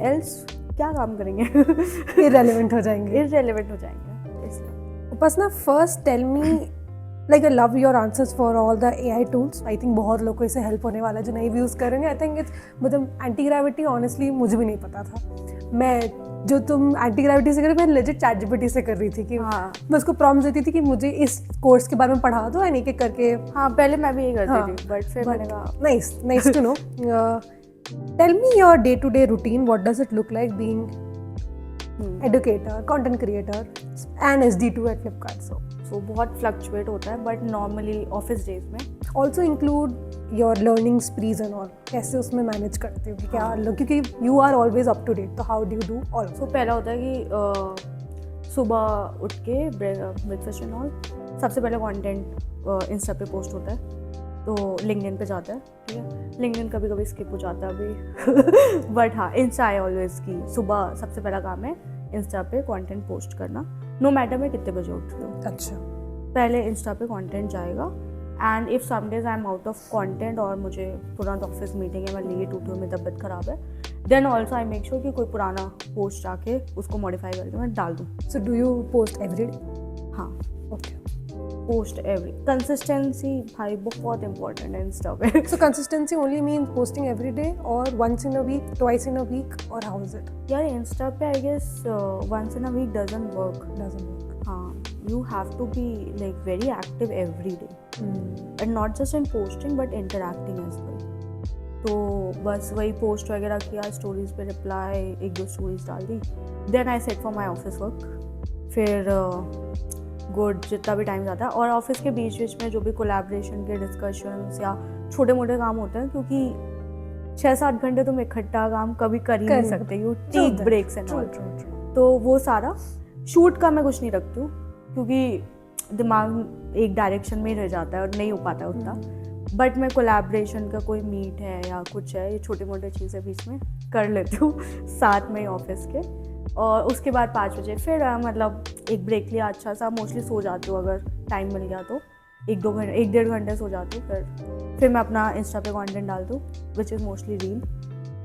एल्स क्या काम करेंगे? Irrelevant हो जाएंगे। इररिलेवेंट हो जाएंगे। इसलिए Upasna, first tell me, like I love your answers for all the AI tools. I think बहुत लोग को इससे हेल्प होने वाला है जो नहीं भी यूज़ करेंगे। आई थिंक इट्स, मतलब एंटी ग्रेविटी ऑनेस्टली मुझे भी नहीं पता था। मैं जो तुम एंटी ग्रेविटी से कर रही, मैं लेजिट ChatGPT से कर रही थी कि हाँ, मैं उसको प्रॉम्प्ट देती थी कि मुझे इस कोर्स के बारे में पढ़ा दो, एंड एक करके। हाँ, पहले मैं भी यही करती थी, बट फिर मैंने कहा nice to know. Tell me your day-to-day routine. What does it look like being educator, content creator, and SD2 at Flipkart? So बहुत फ्लक्चुएट होता है, बट नॉर्मली ऑफिस डेज में Also include your learning sprees and all. कैसे उसमें manage करते हो कि क्या लो, क्योंकि you are always up to date. तो how do you do all? तो पहला होता है कि सुबह उठ के ब्रेकफास्ट एंड ऑल, सबसे पहले कंटेंट इंस्टा पे पोस्ट होता है, तो लिंक्डइन पे जाता है, ठीक है। लिंक्डइन कभी कभी स्किप हो जाता है अभी बट हाँ, इंस्टा आई ऑलवेज की सुबह सबसे पहला काम है इंस्टा पे कंटेंट पोस्ट करना, नो मैटर मैं कितने बजे उठ रही हूँ। अच्छा, पहले इंस्टा पे कंटेंट जाएगा, and if some days I am out of content और मुझे तुरंत ऑफिस मीटिंग है, मैं लेट उठी हूँ, मेरी तबीयत ख़राब है, then also I make sure कि कोई पुराना पोस्ट जाके उसको मॉडिफाई करके मैं डाल दूँ। so do you post every day? हाँ, Okay. पोस्ट एवरी, कंसिस्टेंसी भाई बहुत इंपॉर्टेंट है इंस्टा पे। So consistency only means posting every day or once in a week, twice in a week, or how is it? यार Insta पे I guess once in a week doesn't work. Doesn't work. हाँ, you have to be like very active every day, and not just in posting but interacting as well. तो बस वही post वगैरह किया, stories पे reply, एक दो stories डाल दी, then I set for my office work. फिर गुड जितना भी टाइम जाता है, और ऑफिस के बीच बीच में जो भी कोलैबोरेशन के डिस्कशंस या छोटे मोटे काम होते हैं, क्योंकि 6-7 घंटे तुम इकट्ठा काम कभी कर ही नहीं सकते, you take breaks and all. तो वो सारा शूट का मैं कुछ नहीं रखती हूँ, क्योंकि दिमाग एक डायरेक्शन में ही रह जाता है और नहीं हो पाता है उतना। बट मैं कोलैबोरेशन का कोई मीट है या कुछ है, ये छोटी मोटी चीज़ें बीच में कर लेती हूँ साथ में ही ऑफिस के। और उसके बाद 5 बजे फिर मतलब एक ब्रेक लिया अच्छा सा, मोस्टली सो जाती हूँ अगर टाइम मिल गया तो, एक डेढ़ घंटे सो जाती हूँ, फिर मैं अपना इंस्टा पे कंटेंट डालती हूँ विच इज़ मोस्टली रील।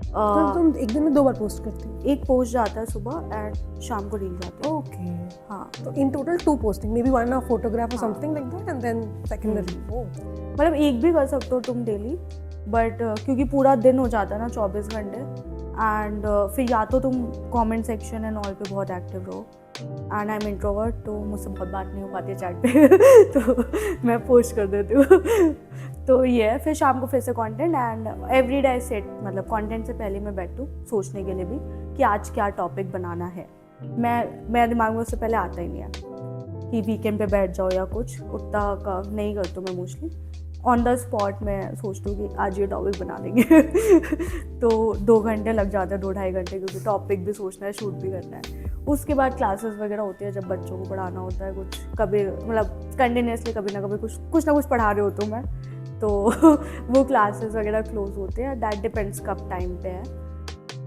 तो तुम एक दिन में 2 बार पोस्ट करती हो? एक पोस्ट जाता है सुबह एंड शाम को रील जाती है। ओके, हाँ, तो in total 2 posting, maybe 1 a photograph और हाँ। Something like that and then secondary. मतलब एक भी कर सकते हो तुम डेली, बट क्योंकि पूरा दिन हो जाता है ना 24 घंटे, एंड फिर या तो तुम कमेंट सेक्शन एंड ऑल पे बहुत एक्टिव रहो, एंड आई एम इंट्रोवर्ट, तो मुझसे बहुत बात नहीं हो पाती है चैट पे तो मैं पोस्ट कर देती हूँ तो ये है। फिर शाम को फिर से content, and every day set, मतलब कंटेंट से पहले मैं बैठूँ सोचने के लिए भी कि आज क्या टॉपिक बनाना है। मेरे दिमाग में उससे पहले आता ही नहीं है कि वीकेंड पे बैठ जाओ या कुछ, उतना का नहीं करती हूँ मैं। मोस्टली ऑन द स्पॉट मैं सोचती हूँ कि आज ये टॉपिक बना देंगे तो 2 घंटे लग जाते हैं, 2-2.5 घंटे, क्योंकि टॉपिक भी सोचना है, शूट भी करना है। उसके बाद क्लासेस वगैरह होती है, जब बच्चों को पढ़ाना होता है कुछ, कभी मतलब कंटिन्यूसली कभी ना कभी कुछ ना कुछ पढ़ा रही होती हूँ मैं, तो वो क्लासेस वगैरह क्लोज होते हैं, दैट डिपेंड्स कब टाइम पे है।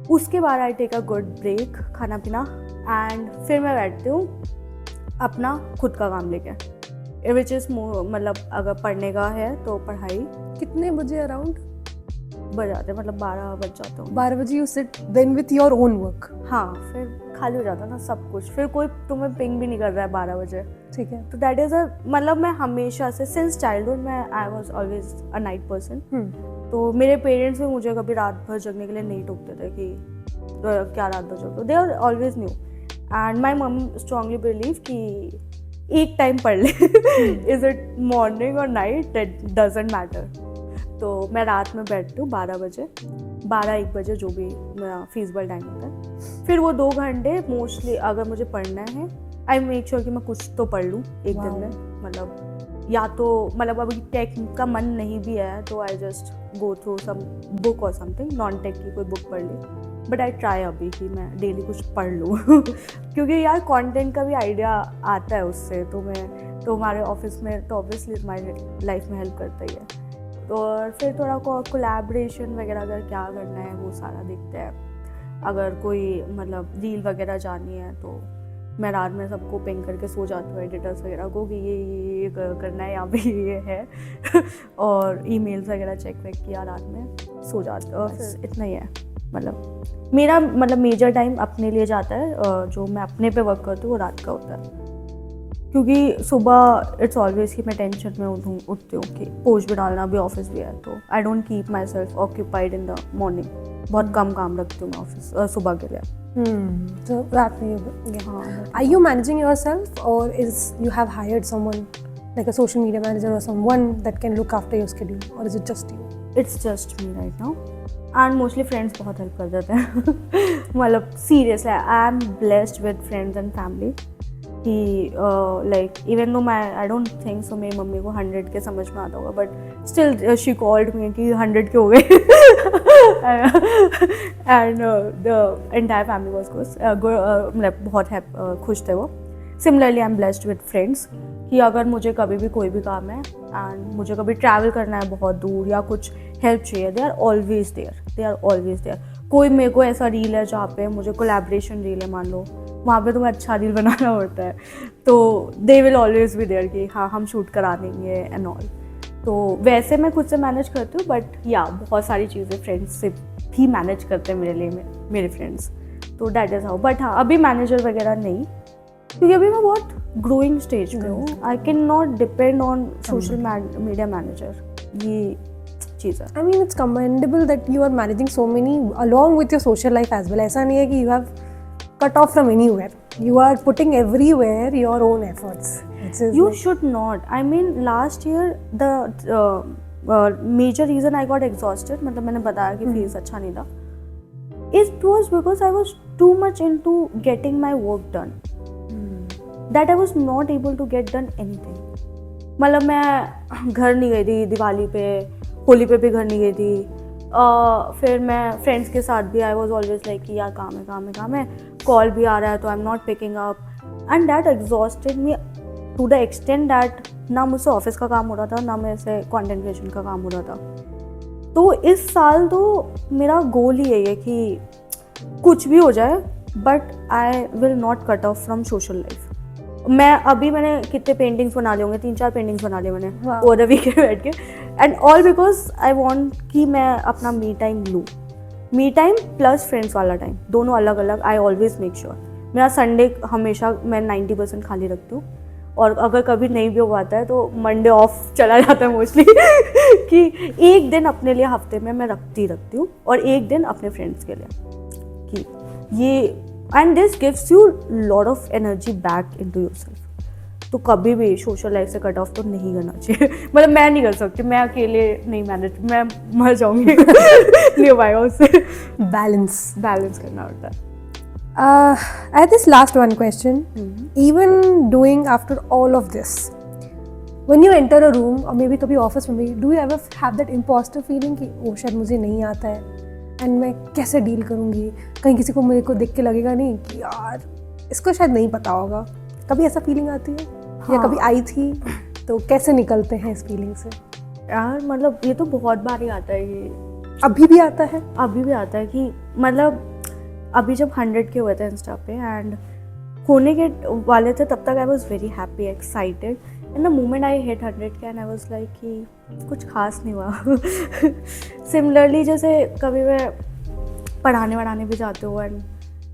उसके बाद I take a good break, खाना पीना, एंड फिर मैं बैठती हूँ अपना खुद का काम लेके, विच इज़ मतलब अगर पढ़ने का है तो पढ़ाई। कितने बजे अराउंड बज जाते हैं, मतलब 12 बज जाते हैं। 12 बजे you sit then with your own work? हाँ, फिर खाली हो जाता है ना सब कुछ, फिर कोई तुम्हें पिंग भी नहीं कर रहा है 12 बजे। ठीक है। तो दैट इज़ अ, मतलब मैं हमेशा से सिंस चाइल्डहुड मैं I was always a night person. तो मेरे पेरेंट्स भी मुझे कभी रात भर जगने के लिए नहीं टोकते थे कि क्या रात भर जगो, they are always new, and my mum strongly believe कि एक टाइम पढ़ ले इज इट मॉर्निंग और नाइट, दैट डजेंट मैटर। तो मैं रात में बैठती हूँ 12 बजे, 12-1 बजे, जो भी मेरा फीसबल टाइम होता है। फिर वो 2 घंटे मोस्टली अगर मुझे पढ़ना है, आई मेक श्योर कि मैं कुछ तो पढ़ लूँ एक दिन में। मतलब या तो मतलब अभी टेक का मन नहीं भी है तो I just go through some book और समथिंग, नॉन टेक की कोई बुक पढ़ ली, बट आई ट्राई अभी कि मैं डेली कुछ पढ़ लूँ क्योंकि यार कंटेंट का भी आइडिया आता है उससे, तो हमारे ऑफिस में तो ऑब्वियसली हमारी लाइफ में हेल्प करता ही है। तो और फिर थोड़ा कोलैबोरेशन वगैरह अगर क्या करना है वो सारा देखते हैं। अगर कोई मतलब रील वगैरह जानी है तो मैं रात में सबको पिंग करके सो जाती हूँ, एडिटर्स वगैरह को, कि ये करना है, यहाँ पे ये है और ईमेल्स वगैरह चेक किया, रात में सो जाती हूँ। फिर इतना ही है, मतलब मेरा मतलब मेजर टाइम अपने लिए जाता है, जो मैं अपने पे वर्क करती हूँ वो रात का होता है, क्योंकि सुबह इट्स ऑलवेज कि मैं टेंशन में उठती हूँ कि पोस्ट भी डालना, भी ऑफिस भी है, तो I don't keep my self occupied in the morning. बहुत कम काम रखती हूँ मैं ऑफिस सुबह के लिए। So रात में are you managing yourself or is you have hired someone like a social media manager or someone that can look after your schedule, or is it just you? It's just me right now, and mostly friends बहुत help कर देते हैं मतलब seriously I am blessed with friends and family कि like even though I don't think so मेरी mummy को 100 के समझ में आता होगा, but still she called me कि 100 के हो गए and the entire family was खुश, मतलब बहुत खुश थे वो। Similarly I am blessed with friends कि अगर मुझे कभी भी कोई भी काम है एंड मुझे कभी ट्रैवल करना है बहुत दूर या कुछ हेल्प चाहिए, दे आर ऑलवेज देयर। कोई मेरे को ऐसा रील है जहाँ पे मुझे कोलैबोरेशन रील है, मान लो वहाँ पे तुम्हें अच्छा रील बनाना होता है, तो they will always be there कि हाँ हम शूट करा देंगे एंड ऑल। तो वैसे मैं खुद से मैनेज करती हूँ, बट या बहुत सारी चीज़ें फ्रेंड्स से भी मैनेज करते हैं मेरे लिए मेरे फ्रेंड्स, तो डैट इज़ हाउ। बट हाँ अभी मैनेजर वगैरह नहीं, क्योंकि अभी मैं बहुत ग्रोइंग स्टेज पे हूँ। I can not depend on social media manager, ये चीज़ है। I mean it's commendable that you are managing so many along with your social life as well. ऐसा नहीं है कि you have cut off from anywhere. You are putting everywhere your own efforts. You should not. I mean last year the major reason I got exhausted, मतलब मैंने बताया कि face अच्छा नहीं था, it was because I was too much into getting my work done. That I was not able to get done anything. मतलब मैं घर नहीं गई थी दिवाली पे, होली पे भी घर नहीं गई थी, फिर मैं फ्रेंड्स के साथ भी आई वॉज ऑलवेज लाइक कि यार काम है, कॉल भी आ रहा है तो I am not picking up, and that exhausted me to the extent that ना मुझसे ऑफिस का काम हो रहा था, ना मेरे से कंटेंट क्रिएशन का काम हो रहा था। तो इस साल तो मेरा गोल ही यही है कि कुछ भी हो जाए but I will not cut off from social life. मैं अभी मैंने कितने पेंटिंग्स बना लिए होंगे, 3-4 पेंटिंग्स बना लिए मैंने Wow. ओवर द वीकेंड बैठ के, and all because I want कि मैं अपना मी टाइम लूँ, मी टाइम प्लस फ्रेंड्स वाला टाइम, दोनों अलग अलग। आई ऑलवेज मेक श्योर मेरा संडे हमेशा मैं 90% खाली रखती हूँ, और अगर कभी नहीं भी हो पाता है तो मंडे ऑफ चला जाता है मोस्टली कि एक दिन अपने लिए हफ्ते में मैं रखती हूँ, और एक दिन अपने फ्रेंड्स के लिए, कि ये and this gives you lot of energy back into yourself. तो कभी भी सोशल लाइफ से कट ऑफ तो नहीं करना चाहिए मतलब मैं नहीं कर सकती, मैं अकेले नहीं मैनेज, मैं मर जाऊंगी नहीं हो पाएगा उससे, बैलेंस करना होता है। I had this last one question. Even doing after all of this, when you enter a room or maybe कभी ऑफिस में भी, do you ever have that imposter feeling कि ओ शायद मुझे नहीं आता है एंड मैं कैसे डील करूँगी, कहीं किसी को मेरे को देख के लगेगा नहीं कि यार इसको शायद नहीं पता होगा, कभी ऐसा फीलिंग आती है? हाँ. या कभी आई थी? तो कैसे निकलते हैं इस फीलिंग से? यार मतलब ये तो बहुत बार ही आता है, ये अभी भी आता है? अभी भी आता है कि मतलब अभी जब 100 के हुए थे इंस्टा पे एंड होने के वाले थे, तब तक I was very happy, excited, and the moment I hit 100 के एंड आई वॉज लाइक कि कुछ खास नहीं हुआ सिमिलरली जैसे कभी मैं पढ़ाने भी जाते हो, and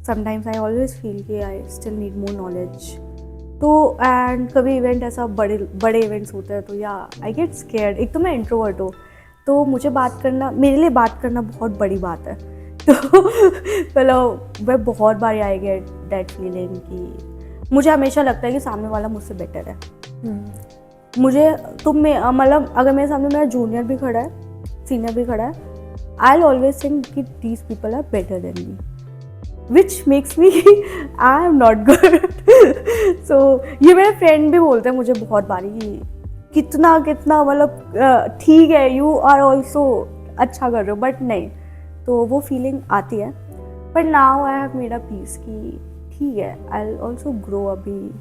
sometimes I always feel कि I still need more knowledge, तो एंड कभी इवेंट ऐसा बड़े इवेंट्स होते हैं तो या आई गेट स्केयर्ड। एक तो मैं इंट्रोवर्ट हूँ, तो मुझे बात करना, मेरे लिए बात करना बहुत बड़ी बात है, तो मतलब मैं बहुत बार आई गेट दैट फीलिंग कि मुझे हमेशा लगता है कि सामने वाला मुझसे बेटर है। मुझे तुम में मतलब अगर मेरे सामने मेरा जूनियर भी खड़ा है, सीनियर भी खड़ा है, आई विल ऑलवेज थिंक कि these people are better than me, which makes me I am not good. So ये मेरे फ्रेंड भी बोलते हैं मुझे बहुत बारी कि कितना मतलब ठीक है, यू आर ऑल्सो अच्छा कर रहे हो, बट नहीं, तो वो फीलिंग आती है। But now I have made a peace कि ठीक है, आई विल ऑल्सो ग्रो, अभी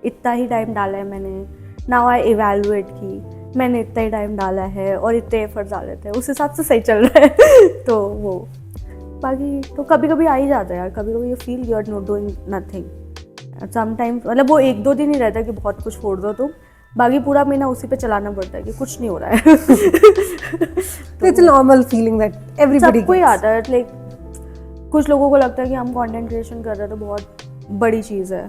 इतना ही टाइम डाला है मैंने, नाउ आई इवेलुएट कि मैंने इतना ही टाइम डाला है और इतने एफर्ट डाले थे, उस हिसाब से सही चल रहा है तो वो बाकी तो कभी कभी आ ही जाता है यार, कभी कभी you feel you are not doing nothing sometimes, मतलब वो 1-2 दिन ही रहता है कि बहुत कुछ छोड़ दो तुम, बाकी पूरा महीना उसी पे चलाना पड़ता है कि कुछ नहीं हो रहा है तो it's normal feeling that everybody सबको ही आता है। लाइक कुछ लोगों को लगता है कि हम कंटेंट क्रिएशन कर रहे हैं तो बहुत बड़ी चीज़ है,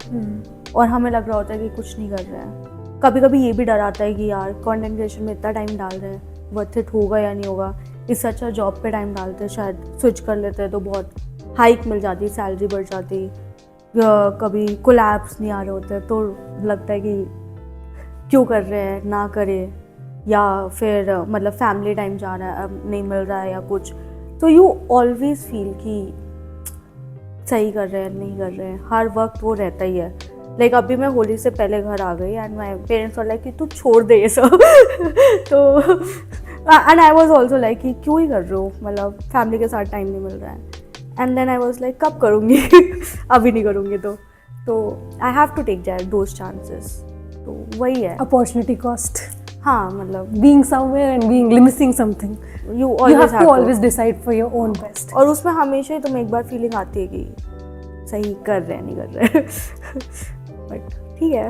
और हमें लग रहा होता है कि कुछ नहीं कर रहे हैं। कभी कभी ये भी डर आता है कि यार कंटेंट क्रिएशन में इतना टाइम डाल रहे हैं, वर्थ इट होगा या नहीं होगा, इससे अच्छा जॉब पे टाइम डालते हैं, शायद स्विच कर लेते हैं तो बहुत हाइक मिल जाती, सैलरी बढ़ जाती, कभी कोलैब्स नहीं आ रहे होते तो लगता है कि क्यों कर रहे हैं, ना करें, या फिर मतलब फैमिली टाइम जा रहा है अब नहीं मिल रहा है या कुछ, तो यू ऑलवेज फील कि सही कर रहे हैं नहीं कर रहे हैं, हर वक्त वो रहता ही है। लाइक अभी मैं होली से पहले घर आ गई and my parents were like कि तू छोड़ दे ये सब तो and I was also like कि क्यों ही कर रहे हो, मतलब फैमिली के साथ टाइम नहीं मिल रहा है, and then I was like कब करूँगी अभी नहीं करूँगी तो I have to take those chances, तो वही है अपॉर्चुनिटी कॉस्ट। हाँ मतलब being somewhere and being missing something, you have to always decide for your own best. और उसमें हमेशा ही तुम्हें एक बार फीलिंग आती है कि सही कर रहे हैं नहीं कर रहे बट ठीक है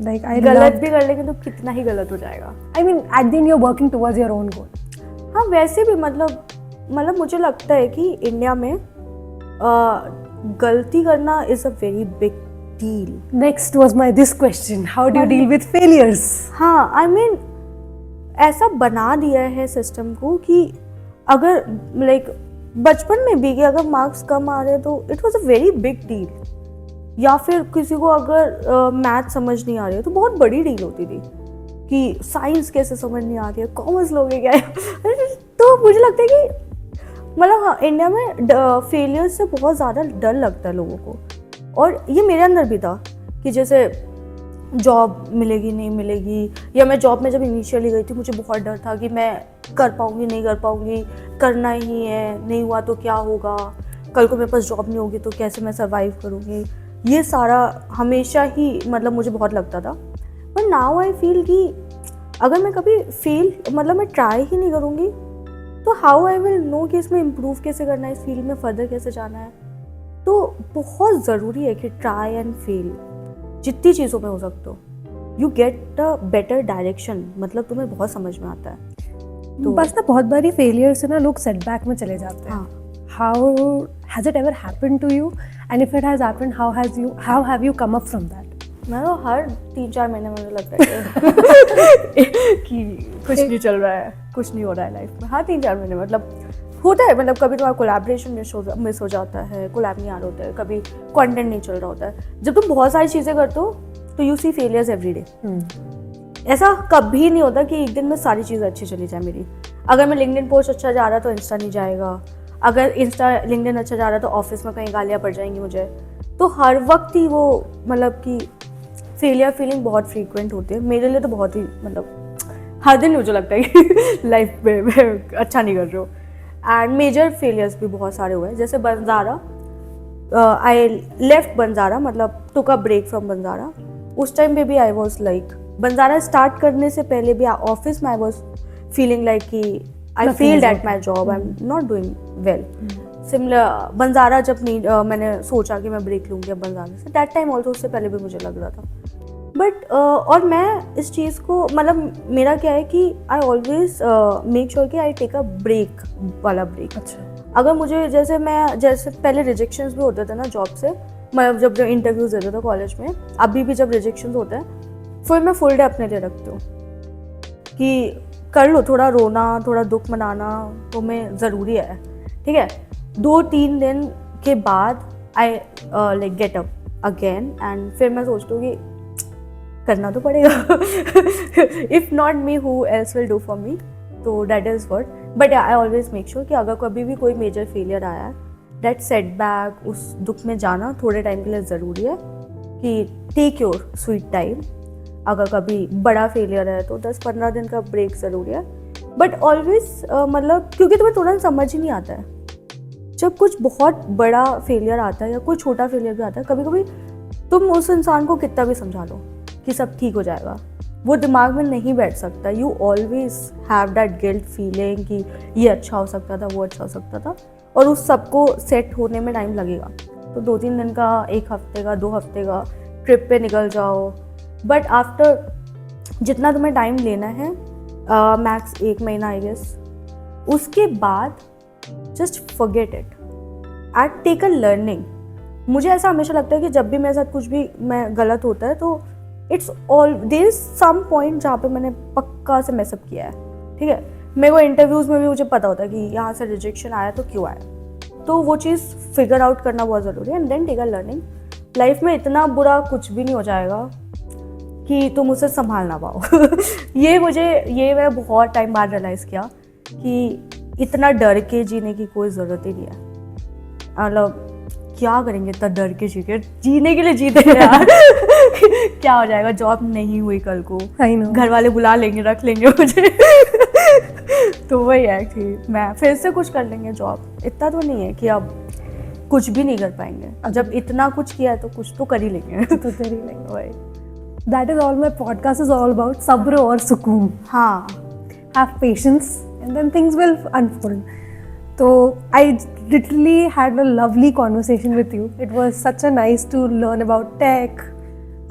like I गलत भी कर लेंगे तो कितना ही गलत हो जाएगा। I mean at the end you're working towards your own goal. हाँ वैसे भी मतलब मुझे लगता है कि इंडिया में गलती करना is a very big deal. Next was this question. How do you deal with failures? हाँ I mean ऐसा बना दिया है सिस्टम को कि अगर लाइक बचपन में भी कि अगर मार्क्स कम आ रहे हैं तो it was a very big deal, या फिर किसी को अगर मैथ समझ नहीं आ रही है तो बहुत बड़ी डील होती थी कि साइंस कैसे समझ नहीं आ रही है, कॉमर्स लोगे क्या तो मुझे लगता है कि मतलब हाँ इंडिया में फेलियर से बहुत ज़्यादा डर लगता है लोगों को, और ये मेरे अंदर भी था कि जैसे जॉब मिलेगी नहीं मिलेगी, या मैं जॉब में जब इनिशियली गई थी मुझे बहुत डर था कि मैं कर पाऊँगी नहीं कर पाऊँगी, करना ही है, नहीं हुआ तो क्या होगा, कल को मेरे पास जॉब नहीं होगी तो कैसे मैं सर्वाइव करूँगी, ये सारा हमेशा ही मतलब मुझे बहुत लगता था। पर नाउ आई फील कि अगर मैं कभी मतलब मैं ट्राई ही नहीं करूँगी तो हाउ आई विल नो कि इसमें इम्प्रूव कैसे करना है, इस फील्ड में फर्दर कैसे जाना है। तो बहुत ज़रूरी है कि ट्राई एंड फेल, जितनी चीज़ों में हो सकते हो, you get a better direction, मतलब तुम्हें बहुत समझ में आता है। तो बस ना बहुत बारी फेलियर से ना लोग सेटबैक में चले जाते हैं। How has it ever happened to you, and if it has happened, how have you come up from that? मैं तो हर 3-4 महीने मुझे लगता है कि कुछ नहीं चल रहा है, कुछ नहीं हो रहा है लाइफ में। हाँ, 3-4 महीने मतलब होता है, मतलब कभी तुम्हारा कोलैबोरेशन मिस हो जाता है, कोलैब नहीं आ रहा होता है, कभी कंटेंट नहीं चल रहा होता है। जब तुम बहुत सारी चीज़ें करते हो तो you see failures every day. ऐसा कभी नहीं होता कि एक दिन में सारी चीज़ें अच्छी चली जाए मेरी। अगर मैं लिंक्डइन पोस्ट अच्छा जा रहा है तो इंस्टा नहीं जाएगा, अगर इंस्टा लिंक्डइन अच्छा जा रहा है तो ऑफिस में कहीं गालियाँ पड़ जाएंगी मुझे। तो हर वक्त ही वो मतलब कि फेलियर फीलिंग बहुत फ्रीक्वेंट होती है मेरे लिए, तो बहुत ही मतलब हर दिन मुझे लगता है कि लाइफ में अच्छा नहीं कर रहे हो। एंड मेजर फेलियर्स भी बहुत सारे हुए, जैसे बंजारा, आई लेफ्ट बंजारा, मतलब टुक अ ब्रेक फ्रॉम बंजारा। उस टाइम पे भी आई वॉज लाइक, बंजारा स्टार्ट करने से पहले भी ऑफिस में आई वॉज फीलिंग लाइक कि I feel that my job I am not doing well. Similar Banjara जब मैंने सोचा कि मैं ब्रेक लूँगी अब बंजारा से, दैट टाइम ऑल्सो उससे पहले भी मुझे लग रहा था। बट और मैं इस चीज़ को मतलब मेरा क्या है कि आई ऑलवेज मेक श्योर कि आई टेक अ ब्रेक वाला ब्रेक। अच्छा, अगर मुझे जैसे पहले रिजेक्शंस भी होते थे ना जॉब से, मैं जब इंटरव्यूज देते थे कॉलेज में, अभी भी जब रिजेक्शंस होते हैं फिर मैं फुल डे अपने लिए रखती हूँ कि कर लो, थोड़ा रोना, थोड़ा दुख मनाना तुम्हें ज़रूरी है, ठीक है। 2-3 दिन के बाद I like get up again, and फिर मैं सोचती हूँ कि करना तो पड़ेगा, if not me who else will do for me, तो that is what. But I always make sure कि अगर कभी भी कोई मेजर फेलियर आया है, दैट सेटबैक, उस दुख में जाना थोड़े टाइम के लिए ज़रूरी है, कि टेक योर स्वीट टाइम। अगर कभी बड़ा फेलियर है तो 10-15 दिन का ब्रेक ज़रूरी है। बट ऑलवेज मतलब क्योंकि तुम्हें तुरंत समझ ही नहीं आता है, जब कुछ बहुत बड़ा फेलियर आता है या कोई छोटा फेलियर भी आता है, कभी कभी तुम उस इंसान को कितना भी समझा लो कि सब ठीक हो जाएगा, वो दिमाग में नहीं बैठ सकता। You always have that guilt feeling कि ये अच्छा हो सकता था, वो अच्छा हो सकता था, और उस सबको सेट होने में टाइम लगेगा। तो 2-3 दिन का, 1 हफ्ते का, 2 हफ्ते का ट्रिप पे निकल जाओ, बट आफ्टर जितना तुम्हें टाइम लेना है, मैक्स 1 महीना आई गेस, उसके बाद just forget it and take a learning. मुझे ऐसा हमेशा लगता है कि जब भी मेरे साथ कुछ भी गलत होता है तो it's all there is some point जहाँ पे मैंने पक्का से मैसअप किया है, ठीक है। मेरे को इंटरव्यूज़ में भी मुझे पता होता है कि यहाँ से रिजेक्शन आया तो क्यों आया, तो वो चीज़ फिगर आउट करना बहुत ज़रूरी है, and then take a learning. Life में इतना बुरा कुछ भी नहीं हो जाएगा कि तुम उसे संभाल ना पाओ। ये मैंने बहुत टाइम बाद रियलाइज़ किया कि इतना डर के जीने की कोई ज़रूरत ही नहीं है। मतलब क्या करेंगे इतना डर के जीने के लिए जीते हैं यार। क्या हो जाएगा, जॉब नहीं हुई कल को, घर वाले बुला लेंगे, रख लेंगे मुझे। तो वही है कि मैं फिर से कुछ कर लेंगे जॉब, इतना तो नहीं है कि अब कुछ भी नहीं कर पाएंगे। जब इतना कुछ किया है तो कुछ तो कर ही लेंगे। तो कर ही लेंगे। वही, that is all my podcast is all about सब्र और सुकून। हाँ, have patience and then things will unfold. So I literally had a lovely conversation with you. It was such a nice to learn about tech,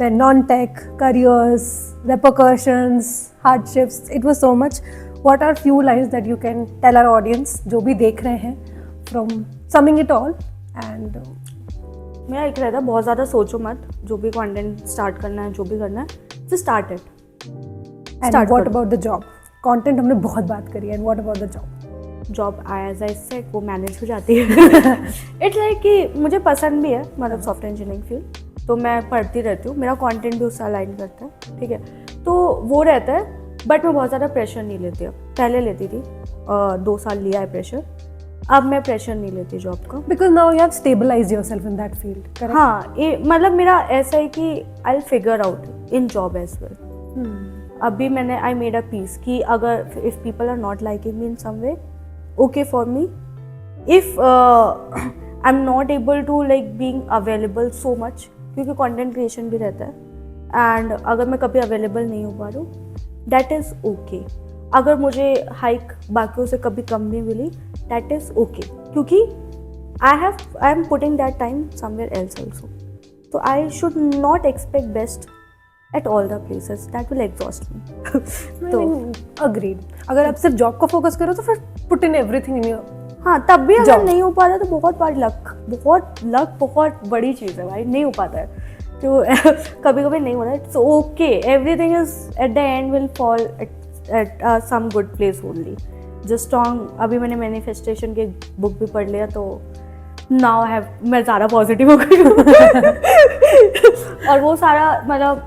then non-tech, careers, repercussions, hardships. It was so much. What are few lines that you can tell our audience जो भी देख रहे हैं from summing it all? And मेरा एक रहता है, बहुत ज़्यादा सोचो मत, जो भी कंटेंट स्टार्ट करना है, जो भी करना है, just start it. And what about the job? Content हमने बहुत बात करी है, and what about the job? Job as I said वो मैनेज हो जाती है। इट्स लाइक कि मुझे पसंद भी है, मतलब सॉफ्टवेयर इंजीनियरिंग फील्ड, तो मैं पढ़ती रहती हूँ, मेरा कंटेंट भी उससे अलाइन करता है, ठीक है, तो वो रहता है। बट मैं बहुत ज़्यादा प्रेशर नहीं लेती अब, पहले लेती थी, 2 साल लिया है प्रेशर, अब मैं प्रेशर नहीं लेती जॉब का। Because now you have stabilized yourself in that field, correct? हाँ, ये मतलब मेरा ऐसा है कि I will figure out in job as well. अभी मैंने आई मेड अ पीस कि अगर if people are not liking me in some way, okay for me. If I'm not able to like being available so much, क्योंकि content creation भी रहता है, and अगर मैं कभी available नहीं हो पा रहा हूँ, that is okay. अगर मुझे हाइक बाकियों से कभी कम भी मिली, that is okay, क्योंकि I am putting that time somewhere else also. तो I should not expect best at all the places, that will exhaust me. तो अग्रीड. अगर आप सिर्फ जॉब को फोकस करो तो फिर put in everything in your. हाँ, तब भी अगर Job. नहीं हो पाता तो बहुत लक बहुत बड़ी चीज़ है भाई. नहीं हो पाता है तो कभी कभी नहीं होता. It's okay, everything is at the end will fall at some good place only. जो स्ट्रॉन्ग, अभी मैंने मैनिफेस्टेशन की बुक भी पढ़ लिया तो नाउ आई हैव, मैं ज़्यादा पॉजिटिव हो गई हूँ. और वो सारा मतलब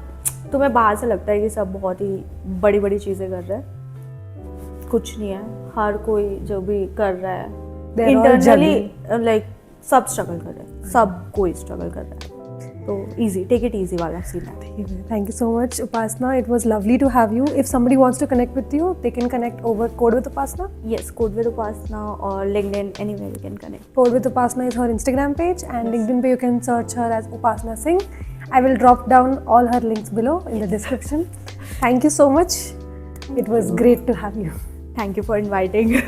तुम्हें बाहर से लगता है कि सब बहुत ही बड़ी बड़ी चीज़ें कर रहे हैं, कुछ नहीं है. हर कोई जो भी कर रहा है इंटरनली लाइक सब स्ट्रगल कर रहे हैं, सब कोई स्ट्रगल कर रहा है. तो easy, take it easy while I've seen that. Thank you so much, Upasana. It was lovely to have you. If somebody wants to connect with you, they can connect over Code with Upasana. Yes, Code with Upasana or LinkedIn, anywhere you can connect. Code with Upasana is her Instagram page, and LinkedIn pe you can search her as Upasana Singh. I will drop down all her links below in the description. Thank you so much. It was great to have you. Thank you for inviting.